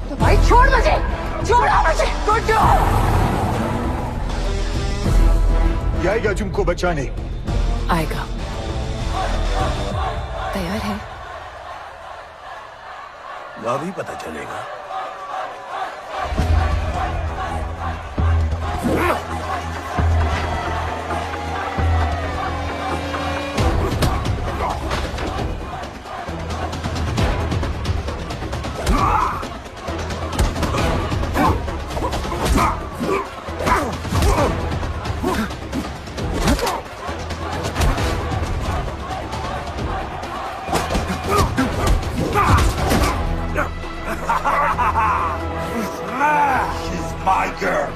I: तो भाई छोड़ मुझे, छोड़ो मुझे, छोड़ो।
M: ये आएगा तुमको बचाने।
K: आएगा। तैयार है?
N: अभी पता चलेगा।
M: She's my girl.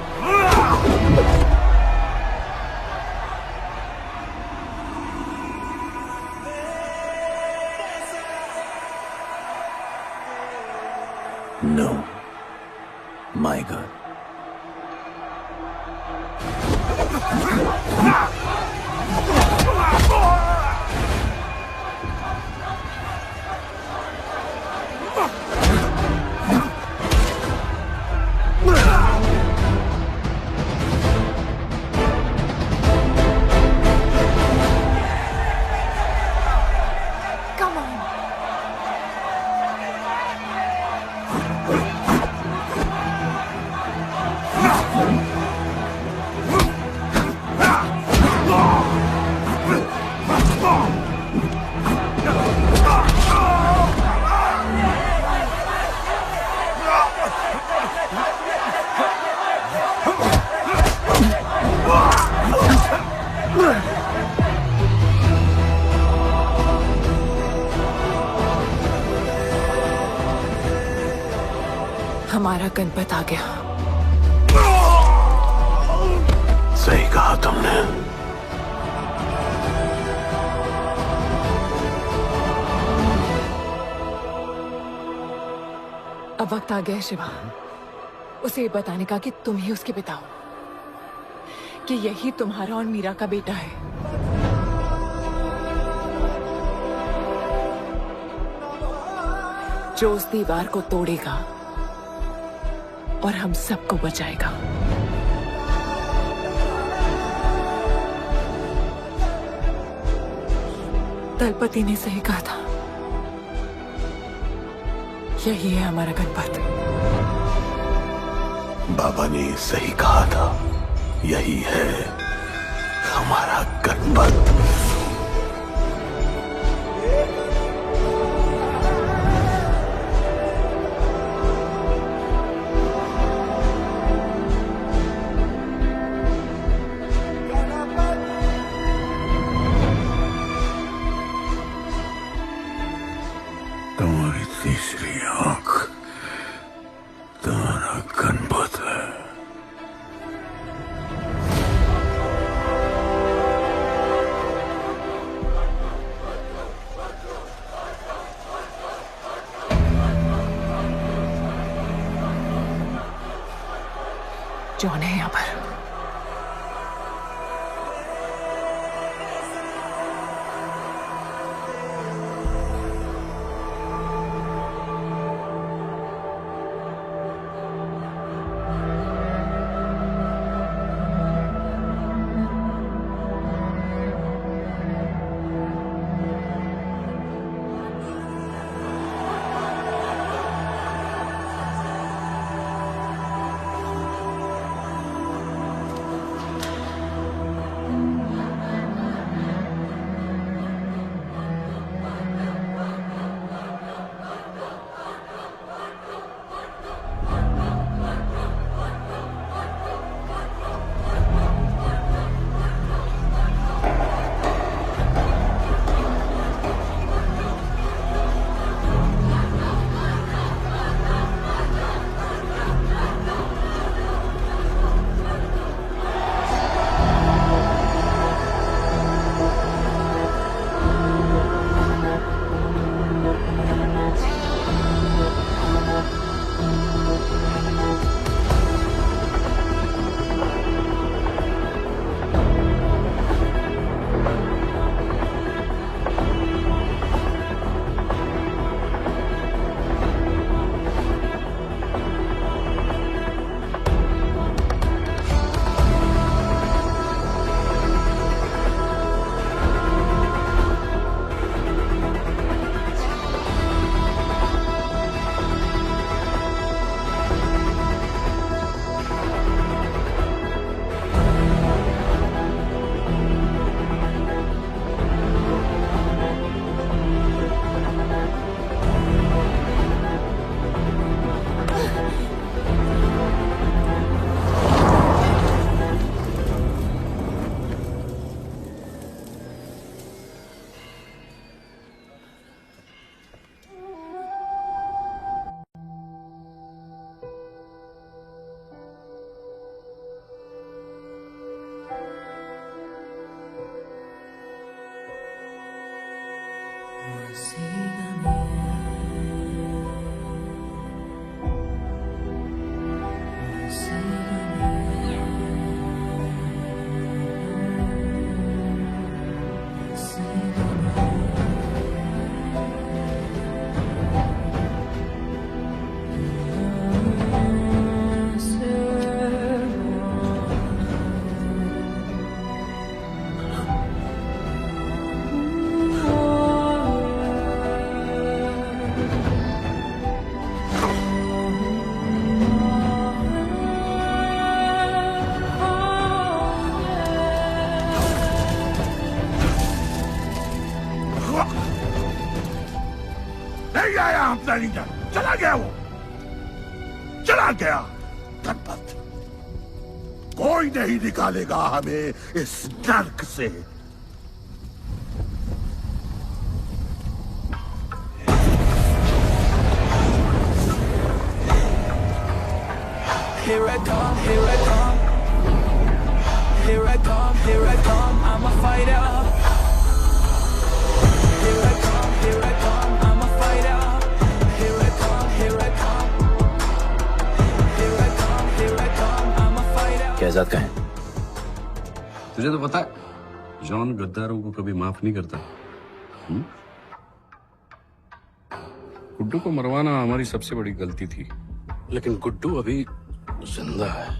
G: No, my girl.
K: Come on. हमारा गणपत आ गया।
N: सही कहा तुमने।
K: अब वक्त आ गया है शिवा, उसे ये बताने का कि तुम ही उसके पिता हो, कि यही तुम्हारा और मीरा का बेटा है। जो उस दीवार को तोड़ेगा और हम सबको बचाएगा। दलपति ने सही कहा था, यही है हमारा गणपत।
N: बाबा ने सही कहा था, यही है हमारा गणपत।
A: तुम्हारी तीसरी आंख तुम्हारा गणपत है।
K: जॉन है यहाँ पर।
A: नहीं आया अपना लीडर, चला गया वो, चला गया। धनपत, कोई नहीं निकालेगा हमें इस नर्क से।
E: Here I come, here I come. Here I come, here I come. I'm a fighter. Here I come, here I come. I'm a fighter. Here I come, here I come. Here I come, here I come. I'm a fighter.
G: Kaizad का है?
H: तुझे तो पता है, John गद्दारों को कभी माफ नहीं करता। गुड्डू को मरवाना हमारी सबसे बड़ी गलती थी, लेकिन गुड्डू अभी जिंदा है।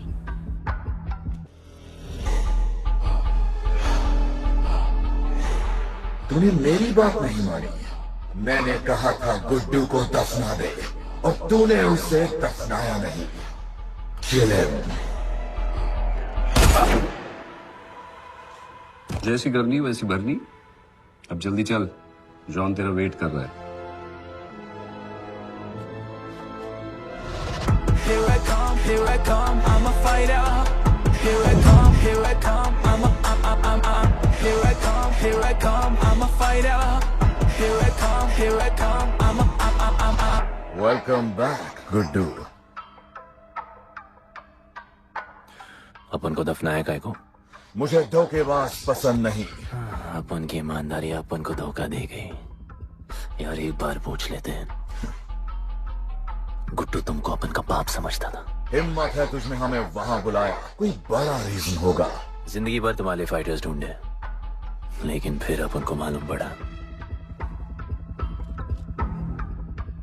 B: तूने मेरी बात नहीं मानी। मैंने कहा था गुड्डू को दफना दे, और तूने उसे दफनाया नहीं। Kill him.
H: जैसी करनी वैसी भरनी। अब जल्दी चल, जॉन तेरा वेट कर रहा है।
E: Here I come, here I come, I'm a fighter. Here I come, here I come, I'm here I come, here I come, I'm a fighter. Here I come, here I come, I'm
B: Welcome back, Guddu.
G: अपन को दफनाया काय को?
B: मुझे धोखेबाज पसंद नहीं।
G: अपन की ईमानदारी अपन को धोखा दे गई। यार एक बार पूछ लेते हैं, गुड्डू तुमको अपन का बाप समझता था।
B: हिम्मत है तुझमें हमें वहां बुलाया, कोई बड़ा रीजन होगा।
G: जिंदगी भर तुम्हारे फाइटर्स ढूंढे, लेकिन फिर अपन को मालूम पड़ा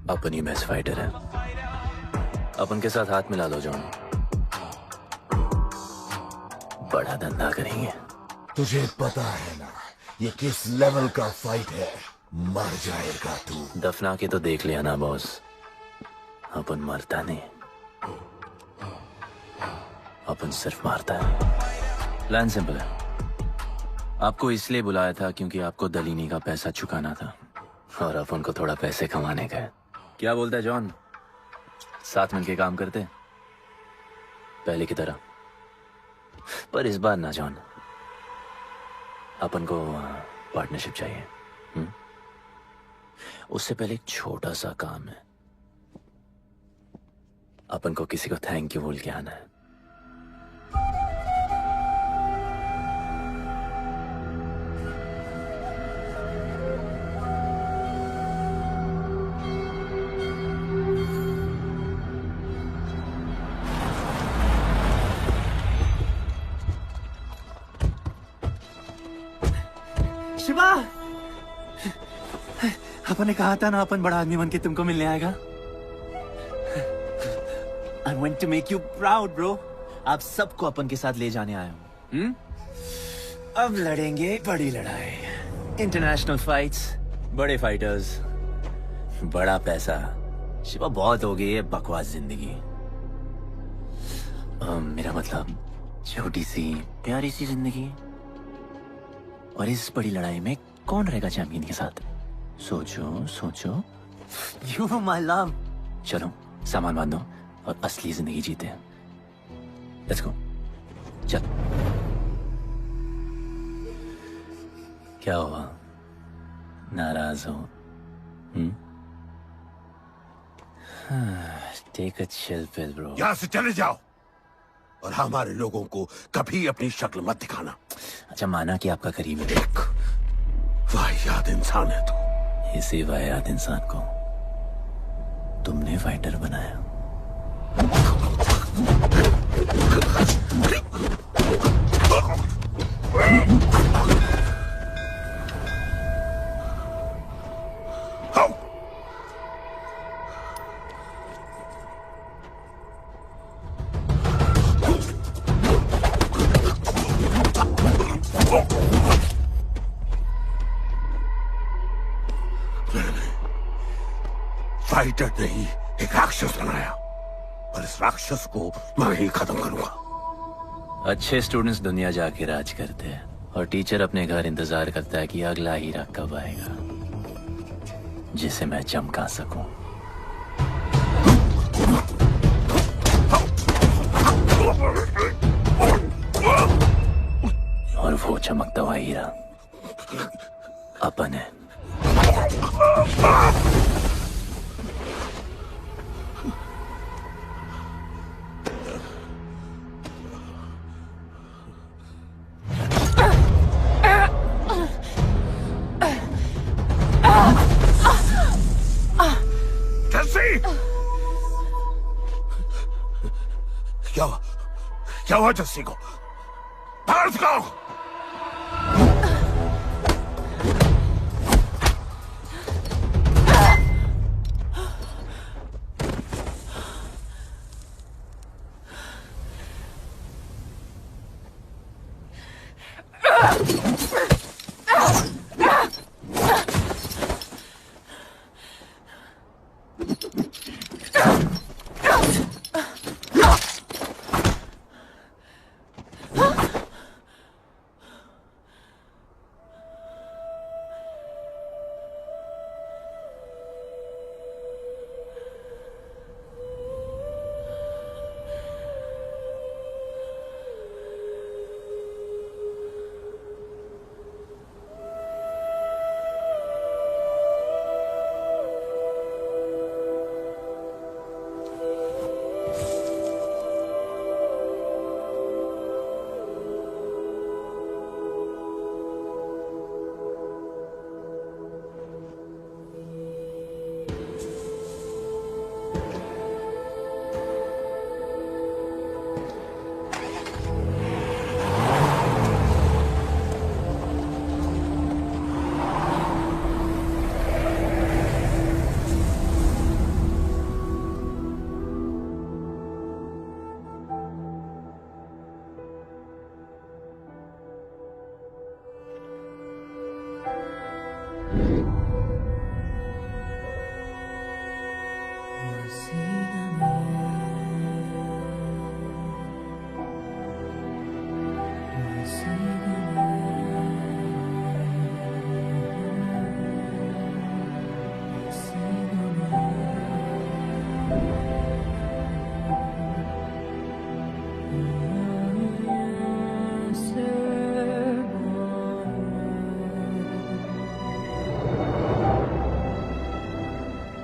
G: अपन ही बेस्ट फाइटर है। अपन के साथ हाथ मिला दो जॉन, बड़ा धंधा करेंगे।
B: तुझे पता है ना ये किस लेवल का फाइट है? मर जाएगा तू।
G: दफना के तो देख लिया ना बॉस, अपन मरता नहीं, अपन सिर्फ मारता है। प्लान सिंपल है, आपको इसलिए बुलाया था क्योंकि आपको दलीनी का पैसा चुकाना था, और अपन को थोड़ा पैसे कमाने का है। क्या बोलता है जॉन, साथ मिलके काम करते पहले की तरह? पर इस बार ना जॉन, अपन को पार्टनरशिप चाहिए। उससे पहले एक छोटा सा काम है, अपन को किसी को थैंक यू बोल के आना है।
I: शिवा, अपन ने कहा था ना अपन बड़ा आदमी बन के तुमको मिलने आएगा। I want to make you proud, bro. आप सबको अपन के साथ ले जाने आया हूँ। अब लड़ेंगे बड़ी लड़ाई, इंटरनेशनल फाइट्स, बड़े फाइटर्स, बड़ा पैसा। शिवा बहुत हो गई है बकवास जिंदगी। मेरा मतलब छोटी सी प्यारी सी जिंदगी, और इस बड़ी लड़ाई में कौन रहेगा चैंपियन के साथ? सोचो सोचो। You are my love. चलो सामान बांधो और असली जिंदगी जीते हैं। Let's go. चल। क्या हुआ, नाराज हो? Take a chill pill, bro.
A: यहाँ से चले जाओ, और हमारे लोगों को कभी अपनी शक्ल मत दिखाना।
G: अच्छा माना कि आपका करीबी
A: एक वाहियात इंसान है तू।
G: इसी वाहियात इंसान को तुमने फाइटर बनाया।
N: फाइटर नहीं, एक राक्षस बनाया, पर इस राक्षस को मैं ही खत्म करूंगा।
G: अच्छे स्टूडेंट्स दुनिया जाके राज करते हैं और टीचर अपने घर इंतजार करता है कि अगला हीरा कब आएगा जिसे मैं चमका सकूं। और वो चमकता हुआ हीरा अपन है।
N: क्या हुआ जस्सी को? बाहर निकालो।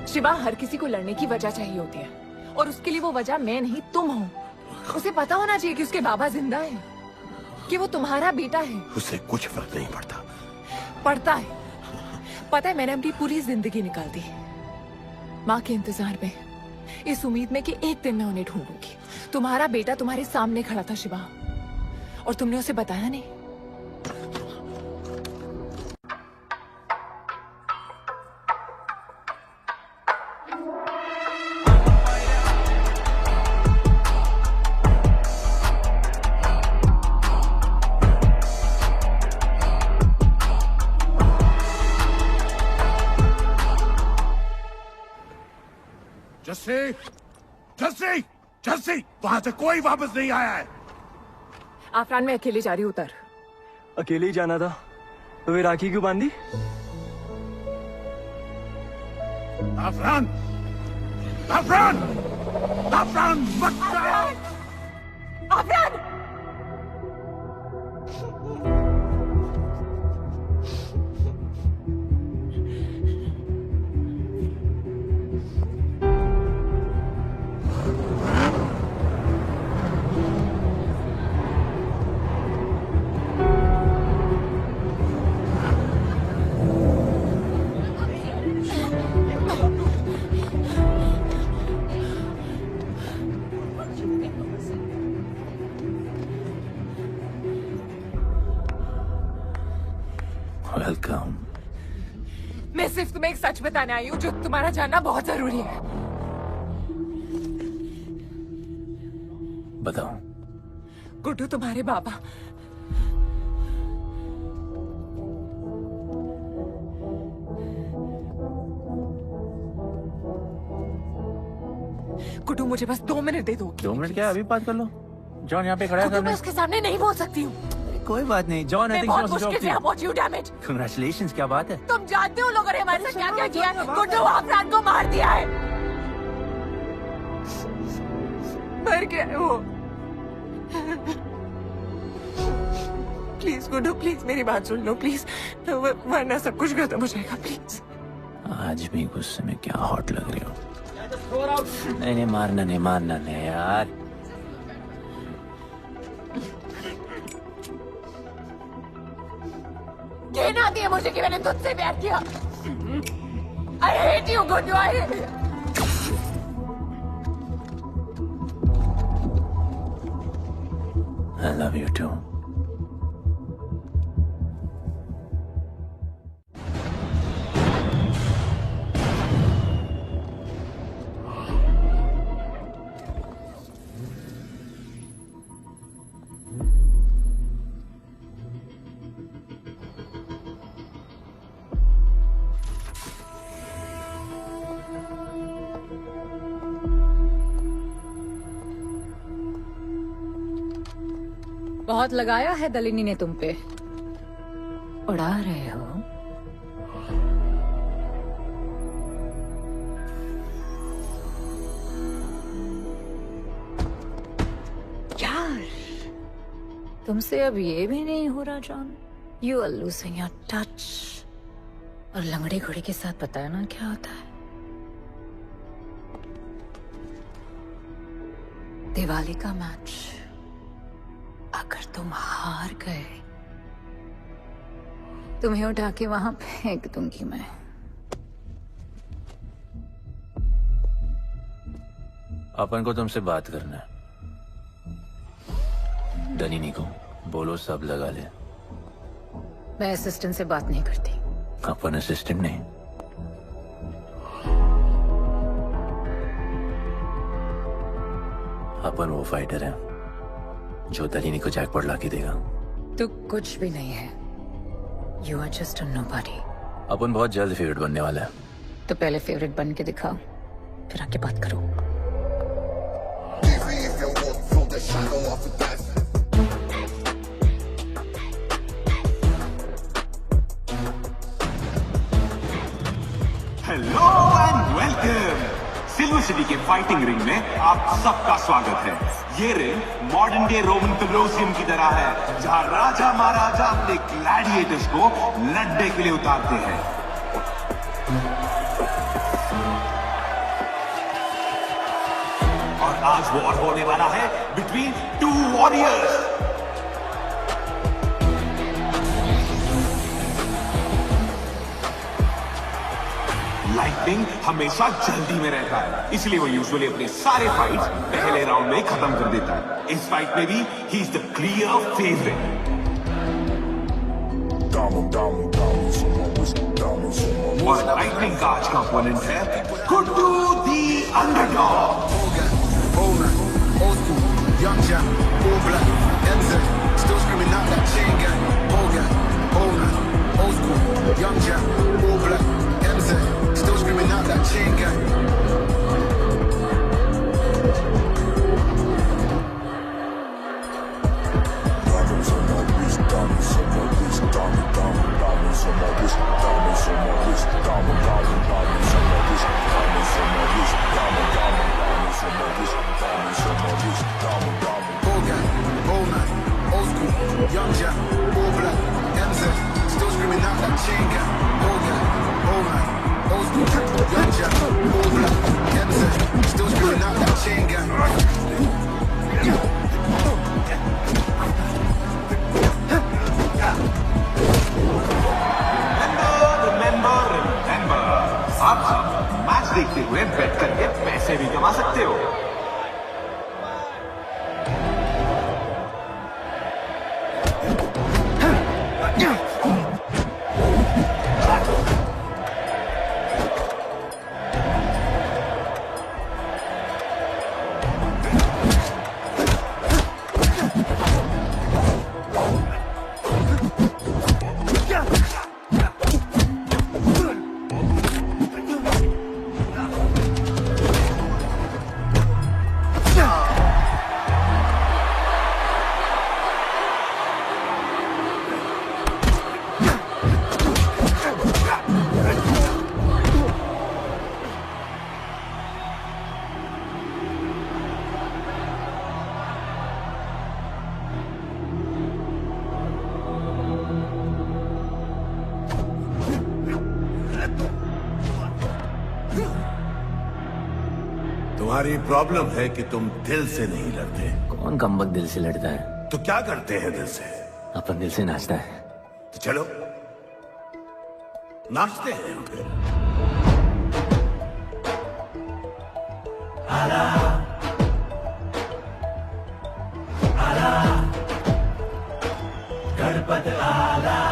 K: शिवा, हर किसी को लड़ने की वजह चाहिए होती है और उसके लिए वो वजह मैं नहीं तुम हो। उसे पता होना चाहिए कि उसके बाबा जिंदा है, कि वो तुम्हारा बेटा है।
N: उसे कुछ फर्क नहीं पड़ता।
K: पड़ता है। पता है, मैंने अपनी पूरी जिंदगी निकाल दी माँ के इंतजार में, इस उम्मीद में कि एक दिन मैं उन्हें ढूंढूंगी। तुम्हारा बेटा तुम्हारे सामने खड़ा था शिवा, और तुमने उसे बताया नहीं।
N: जस्सी, जस्सी, वहां से कोई वापस नहीं आया है।
K: आफरान, मैं अकेले जा रही हूँ। उतर।
O: अकेले ही जाना था तो वे राखी क्यों बांधी?
N: आफरान, आफरान, आफरान, मत जाओ।
K: आफरान! सिर्फ तुम्हें एक सच बताने आई हूँ जो तुम्हारा जानना बहुत जरूरी है।
G: बताओ।
K: गुड्डू तुम्हारे बाबा गुड्डू मुझे बस 2 मिनट दे दो।
G: 2 मिनट क्या, अभी बात कर लो। जॉन यहाँ पे खड़ा है
K: गुड्डू, मैं
G: सामने।
K: उसके सामने नहीं बोल सकती हूँ।
G: कोई बात नहीं जॉन, आई
K: मैं
G: थिंक
K: बहुत मुश्किल से पहुंची हूँ, डैम इट।
G: कांग्रेचुलेशंस, क्या बात है।
K: तुम जानते हो लोगों ने हमारे साथ क्या क्या किया है। गुड्डू आफरान को मार दिया है, मर गया है वो। प्लीज गुड्डू, प्लीज मेरी बात सुन लो प्लीज, वरना सब कुछ खत्म हो जाएगा प्लीज।
G: आज भी गुस्से में क्या हॉट लग रही हो। नहीं मारना नहीं यार।
K: कहना आती है मुझे कि मैंने तुझसे प्यार किया। I hate you, Guddu, I hate you.
G: I love you too.
P: बहुत लगाया है दलिनी ने तुम पे। उड़ा रहे हो। यार तुमसे अब ये भी नहीं हो रहा John. You are losing your touch. और लंगड़े घोड़े के साथ पता है ना क्या होता है। दिवाली का मैच अगर तुम हार गए, तुम्हें उठा के वहां फेंक दूंगी मैं।
G: अपन को तुमसे बात करना है। दलिनी को बोलो सब लगा ले।
P: मैं असिस्टेंट से बात नहीं करती।
G: अपन असिस्टेंट नहीं, अपन वो फाइटर है जो दलिनी को जैकपॉट लाके देगा।
P: तू कुछ भी नहीं है। You are just a nobody.
G: अपन बहुत जल्द फेवरेट बनने वाला है।
P: तो पहले फेवरेट बन के दिखाओ, फिर आके बात करो।
L: Hello and welcome. Silver city के फाइटिंग रिंग में आप सबका स्वागत है। ये ring modern day Roman Colosseum की तरह है, जहां राजा महाराजा अपने ग्लैडिएटर्स को लड़ने के लिए उतारते हैं। और आज वॉर होने वाला है बिटवीन 2 वॉरियर्स। लाइटनिंग हमेशा जल्दी में रहता है, इसलिए वो यूजुअली अपने सारे फाइट्स पहले राउंड में खत्म कर देता है। इस फाइट में भी he is the clear favourite. और लाइटनिंग का आज का ओपोनेंट है गुड्डू दी underdog.
Q: Young Jack, all black, MZ, still screaming out that chain gang. Hogan, old school, young Jack, all black, MZ, still screaming out that chain gang. Diamonds on my wrist, diamonds on my wrist, diamonds on my wrist, diamonds on my wrist, diamonds on my wrist, diamonds on my wrist, diamonds on my wrist. Young Jack, all black, MZ, still screaming out that chain gang. All night, old school. Young Jack, all black, MZ, still screaming out that chain gang.
L: Remember, आप match देखते हुए बेट करके पैसे भी कमा सकते हो।
N: तुम्हारी प्रॉब्लम है कि तुम दिल से नहीं लड़ते।
G: कौन कमबख्त दिल से लड़ता है?
N: तो क्या करते हैं दिल से?
G: अपन दिल से नाचता है।
N: तो चलो नाचते हैं फिर।
I: गणपत आला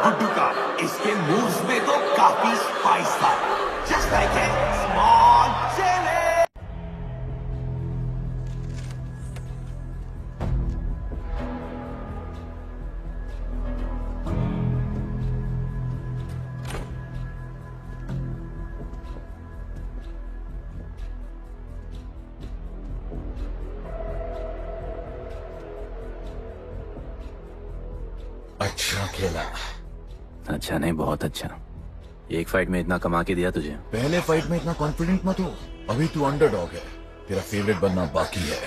I: गुड्डू का इसके मूव्स में तो काफी स्पाइस था। Just like a small chilli.
B: अच्छा खेला।
G: अच्छा नहीं, बहुत अच्छा। एक फाइट में इतना कमा के दिया तुझे।
B: पहले फाइट में इतना कॉन्फिडेंट मत हो, अभी तू अंडरडॉग है, तेरा फेवरेट बनना बाकी है।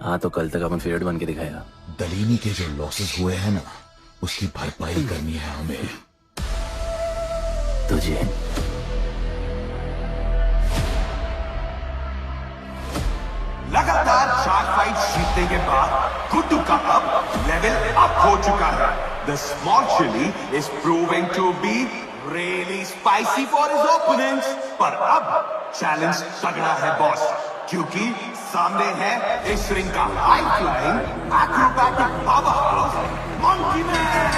G: हाँ तो कल तक अपन फेवरेट बन के दिखाएगा।
B: दलीनी के जो लॉसेस हुए हैं ना, उसकी भरपाई करनी है हमें।
G: तुझे
L: लगातार 4 फाइट जीतने के बाद गुड्डू का अब लेवल अप हो चुका है। The small chili is proving to be really spicy for his opponents. पर अब चैलेंज तगड़ा है बॉस, क्योंकि सामने है इस रिंग का high flying acrobatic powerhouse monkey man.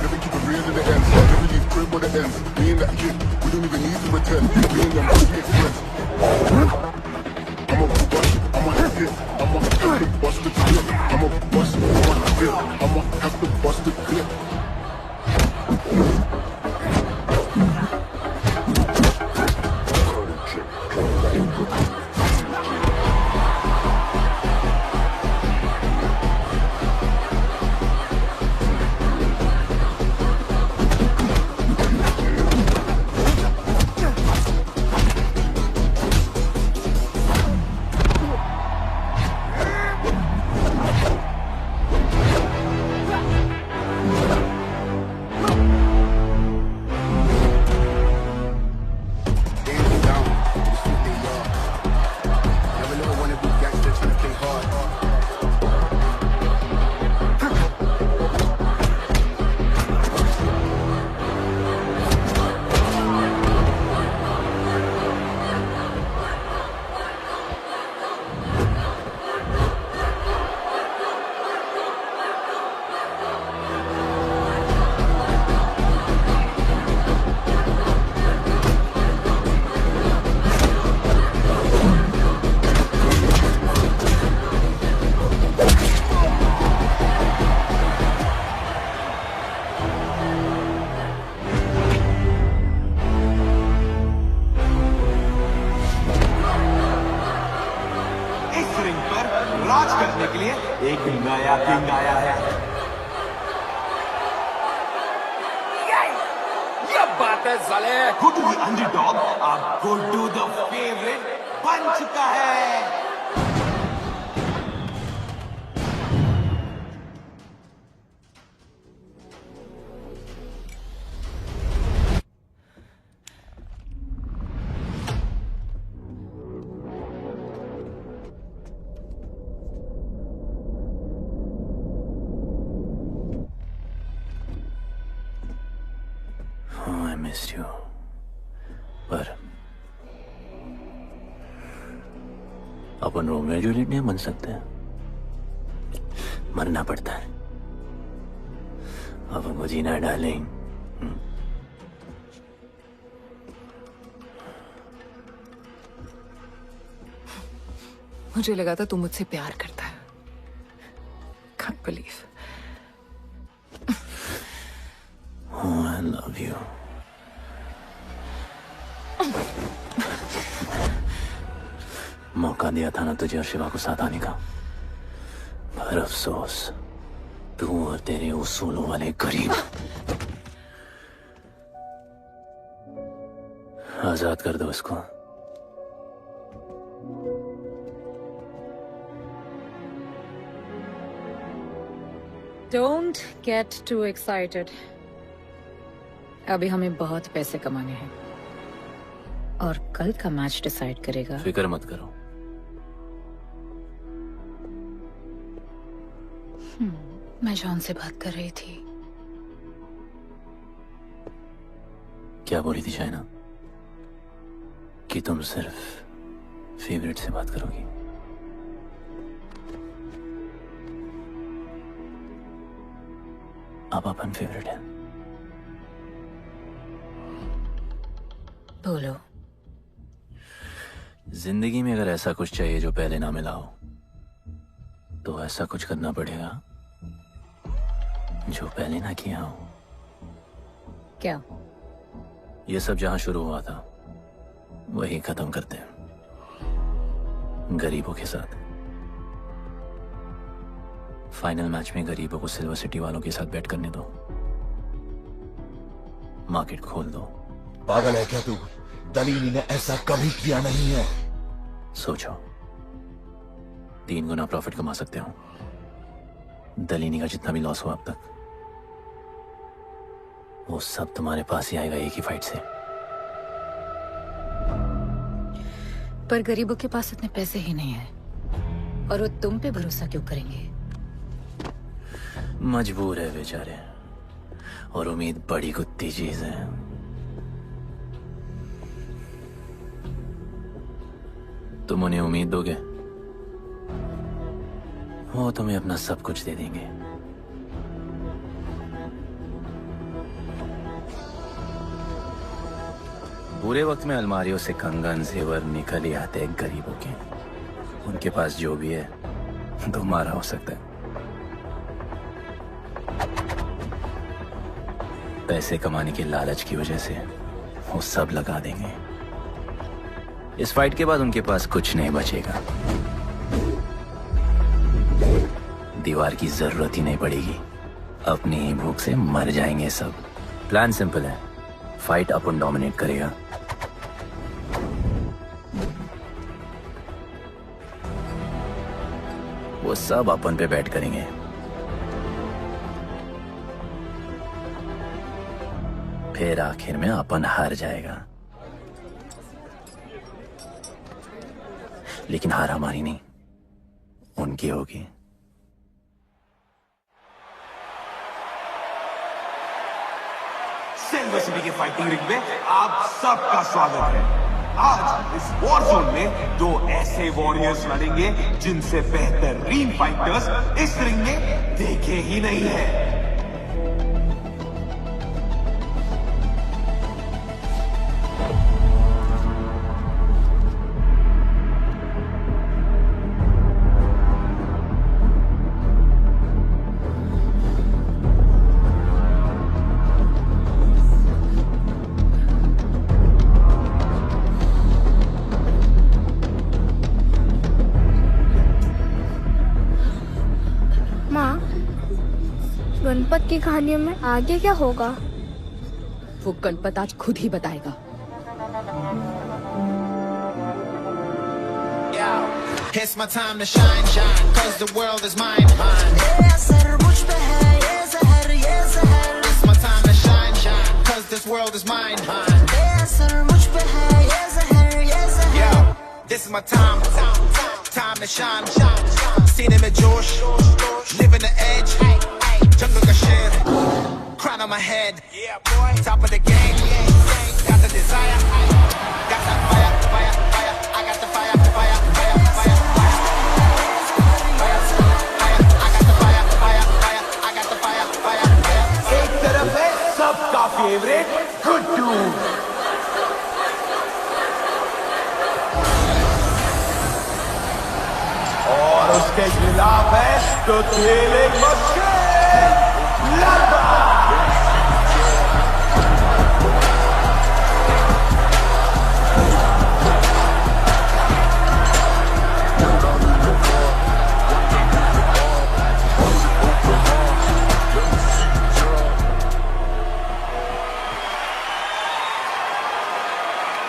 Q: Never keep it real to the end. Never leave crib with the ends. Me and that kid, we don't even need to pretend. Me and them, we ain't friends. I'm a bust, I'm a hit. I'm a have to bust the clip. I'm a bust, I'm a hit. I'm a have to bust the clip.
L: राज करने के लिए एक नया king आया है। ये बात है साले। गुड्डू द अंडरडॉग अब गुड्डू द फेवरेट बन चुका है।
G: I missed you. पर अपन रोमियो जूलियट नहीं बन सकते, मरना पड़ता है। अपन को जीना है डार्लिंग।
K: मुझे लगा था तू मुझसे प्यार करता है। Can't believe.
G: Oh, I love you. मौका दिया था ना तुझे और शिवा को साथ आने का, पर अफसोस तू और तेरे उसूलों वाले गरीब। आजाद कर दो इसको।
P: Don't get too excited. अभी हमें बहुत पैसे कमाने हैं और कल का मैच डिसाइड करेगा।
G: फिक्र मत करो।
P: मैं जॉन से बात कर रही थी।
G: क्या बोली थी शाइना? कि तुम सिर्फ फेवरेट से बात करोगी? अब अपन फेवरेट है।
P: बोलो।
G: जिंदगी में अगर ऐसा कुछ चाहिए जो पहले ना मिला हो, तो ऐसा कुछ करना पड़ेगा जो पहले ना किया हो।
P: क्या?
G: ये सब जहां शुरू हुआ था वही खत्म करते हैं, गरीबों के साथ। फाइनल मैच में गरीबों को सिल्वर सिटी वालों के साथ बैट करने दो, मार्केट खोल दो।
B: पागल है क्या तू? दलीनी ने ऐसा कभी किया नहीं है।
G: सोचो, 3 गुना प्रॉफिट कमा सकते हो। दलीनी का जितना भी लॉस हुआ अब तक, वो सब तुम्हारे पास ही आएगा एक ही फाइट से।
P: पर गरीबों के पास इतने पैसे ही नहीं है, और वो तुम पे भरोसा क्यों करेंगे?
G: मजबूर है बेचारे, और उम्मीद बड़ी कुत्ती चीज है। तुम उन्हें उम्मीद दोगे, वो तुम्हें अपना सब कुछ दे देंगे। बुरे वक्त में अलमारियों से कंगन जेवर निकल ही आते हैं गरीबों के। उनके पास जो भी है तुम्हारा हो सकता है। पैसे कमाने के लालच की वजह से वो सब लगा देंगे। इस फाइट के बाद उनके पास कुछ नहीं बचेगा। दीवार की जरूरत ही नहीं पड़ेगी, अपनी ही भूख से मर जाएंगे सब। प्लान सिंपल है, फाइट अपन डोमिनेट करेगा। वो सब अपन पे बैट करेंगे। फिर आखिर में अपन हार जाएगा, लेकिन हार हमारी नहीं, उनकी होगी।
L: सिल्वर सिटी के फाइटिंग रिंग में आप सबका स्वागत है। आज इस वॉर जोन में 2 ऐसे वॉरियर्स लड़ेंगे जिनसे बेहतरीन फाइटर्स इस रिंग में देखे ही नहीं है।
C: गणपत की कहानियों में आगे क्या होगा?
D: वो गणपत आज खुद ही बताएगा।
R: It's my time to shine, shine, cause the world is mine, mine. It's my time to shine, shine, cause this world is mine, mine. Yo, this is my time, time to shine, सीने में जोश, living the edge, jungle का शेर, crown on my head, top of the game, got the desire, got that fire, fire, fire, I got the fire, fire, fire, fire, fire.
L: Favourite Guddu. और उसके खिलाफ है तो किलिंग मशीन ब्लडबाथ।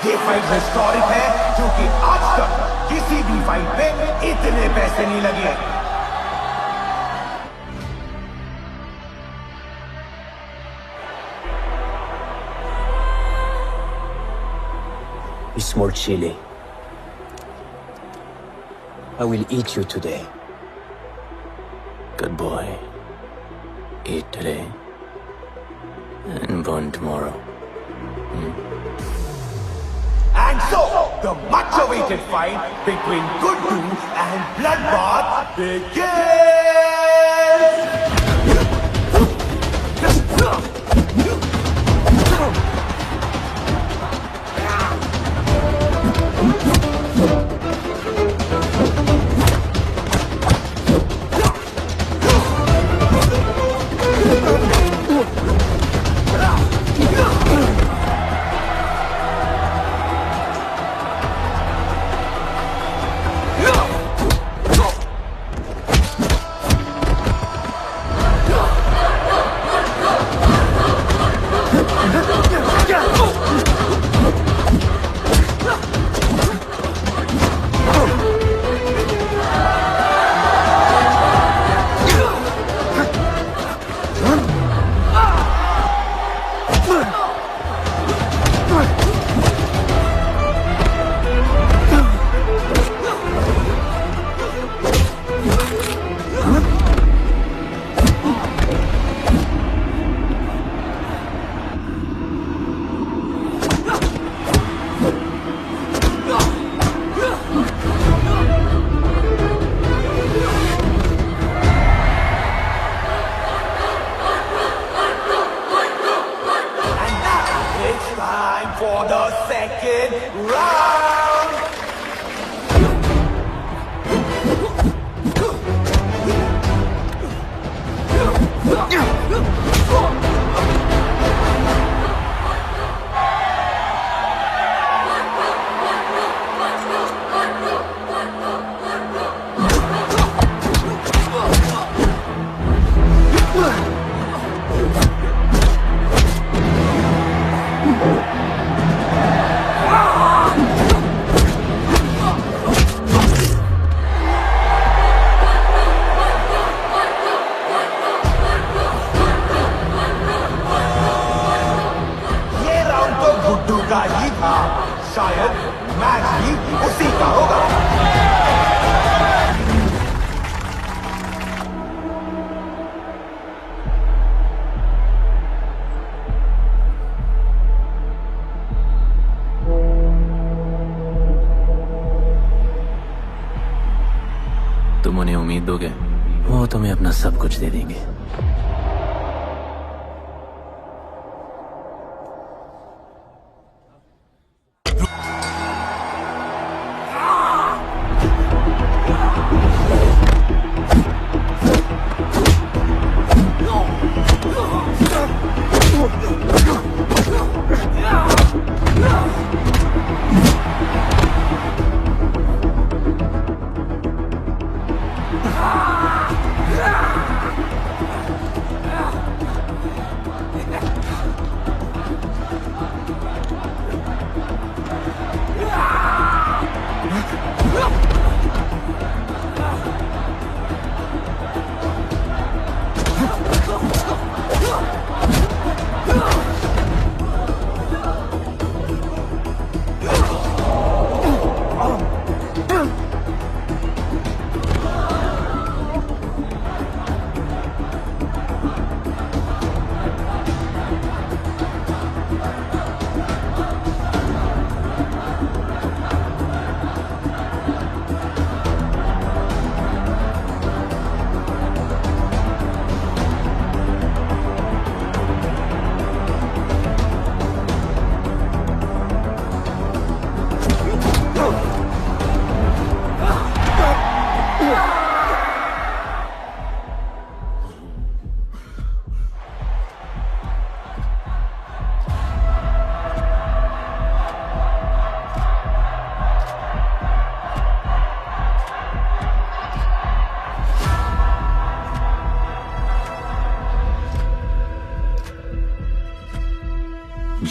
L: ये fight historic है क्योंकि आज तक किसी भी फाइट पे इतने पैसे नहीं लगे।
G: Small chili. I will eat you today. Good boy. Eat today and burn tomorrow.
L: And so, the much-awaited fight between Guddu and Bloodbath begins! For the second round! का ही था, शायद मैच भी उसी का होगा।
G: तुम उन्हें उम्मीद दोगे, वो तुम्हें अपना सब कुछ दे देंगे।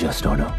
G: just don't know.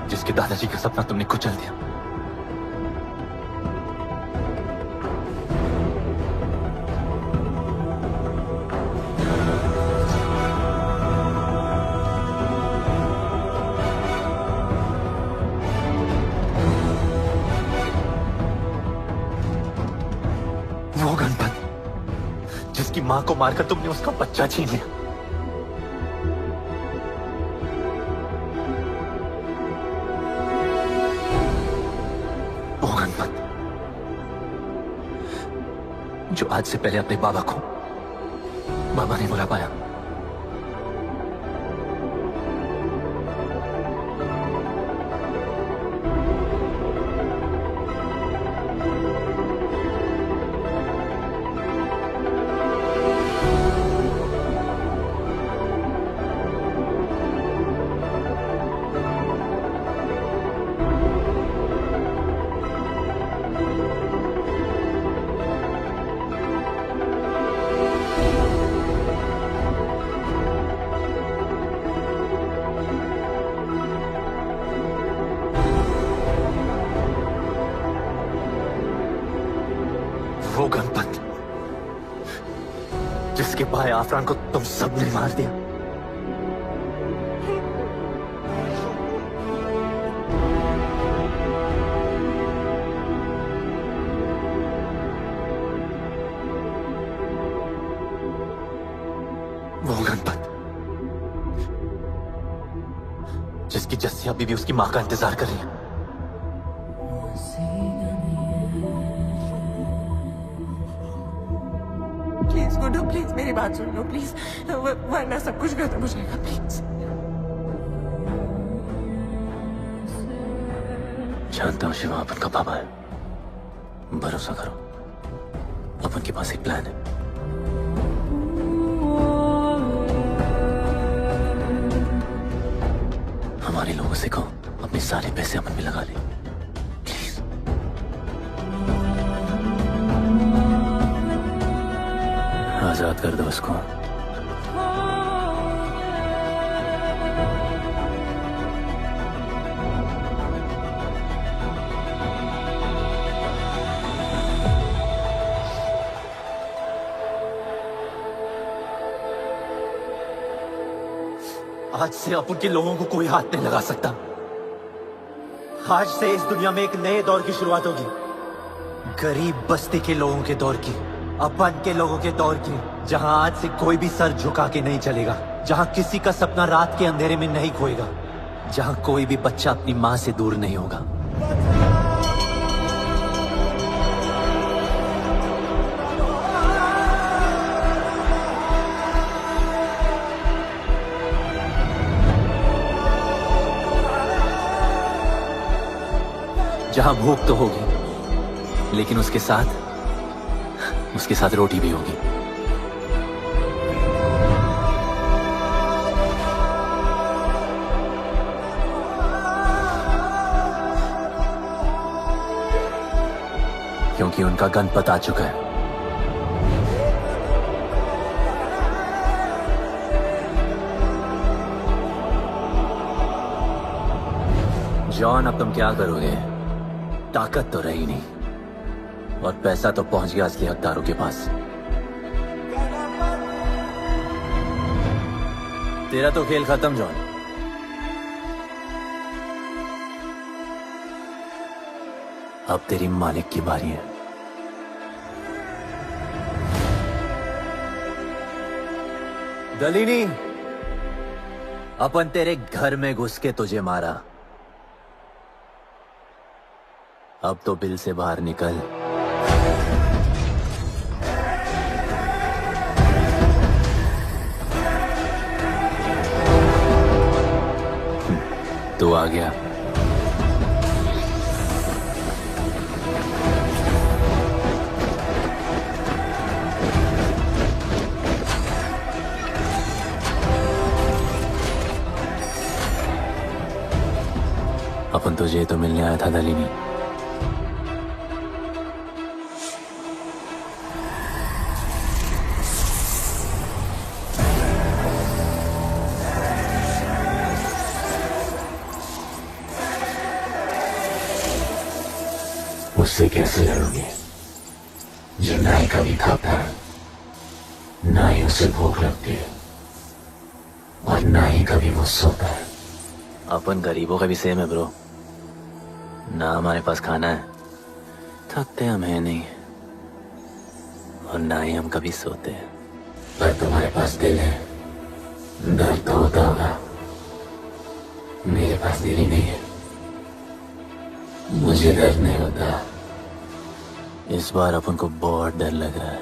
G: जिसके दादाजी का सपना तुमने कुचल दिया। वो गणपत जिसकी मां को मारकर तुमने उसका बच्चा छीन लिया। जो आज से पहले अपने बाबा को बाबा नहीं बुला पाया।
S: जिसके भाई आफरान को तुम सबने मार दिया। वो गणपत जिसकी जस्सिया बीबी उसकी मां का इंतजार कर रही है।
K: प्लीज गुड्डू, प्लीज मेरी बात सुन लो प्लीज, वरना सब कुछ खत्म हो जाएगा प्लीज।
G: जानता हूँ शिवा अपन का पापा है, भरोसा करो, अपन के पास एक प्लान है। हमारे लोगों से कहो अपने सारे पैसे अपन में लगा ले, प्लीज। आजाद कर दो उसको।
S: आज से अपन के लोगों को कोई हाथ नहीं लगा सकता। आज से इस दुनिया में एक नए दौर की शुरुआत होगी, गरीब बस्ती के लोगों के दौर की, अपन के लोगों के दौर की, जहां आज से कोई भी सर झुका के नहीं चलेगा, जहां किसी का सपना रात के अंधेरे में नहीं खोएगा, जहां कोई भी बच्चा अपनी मां से दूर नहीं होगा। जहां भूख तो होगी, लेकिन उसके साथ रोटी भी होगी। क्योंकि उनका गणपत आ चुका है। जॉन, अब तुम क्या करोगे? ताकत तो रही नहीं और पैसा तो पहुंच गया असली हकदारों के पास। तेरा तो खेल खत्म जॉन। अब तेरी मालिक की बारी है। दलीनी, अपन तेरे घर में घुस के तुझे मारा, अब तो बिल से बाहर निकल। तू आ गया। अपन तुझे तो मिलने आया था दलीनी।
G: उससे कैसे लड़ोगे जो ना ही कभी खाता है, ना ही उसे भूख लगती है और ना ही कभी वो सोता है। अपन गरीबों का भी सेम है ब्रो, ना हमारे पास खाना है, थकते हम है नहीं, और ना ही हम कभी सोते हैं। पर तुम्हारे पास दिल है, दर्द तो होता होगा। मेरे पास दिल ही नहीं है, मुझे दर्द नहीं होता। इस बार अपन को बहुत डर लग रहा है।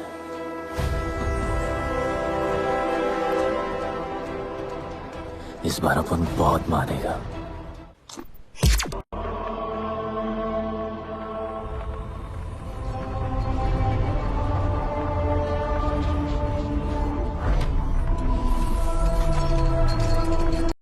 G: इस बार अपन बहुत मानेगा।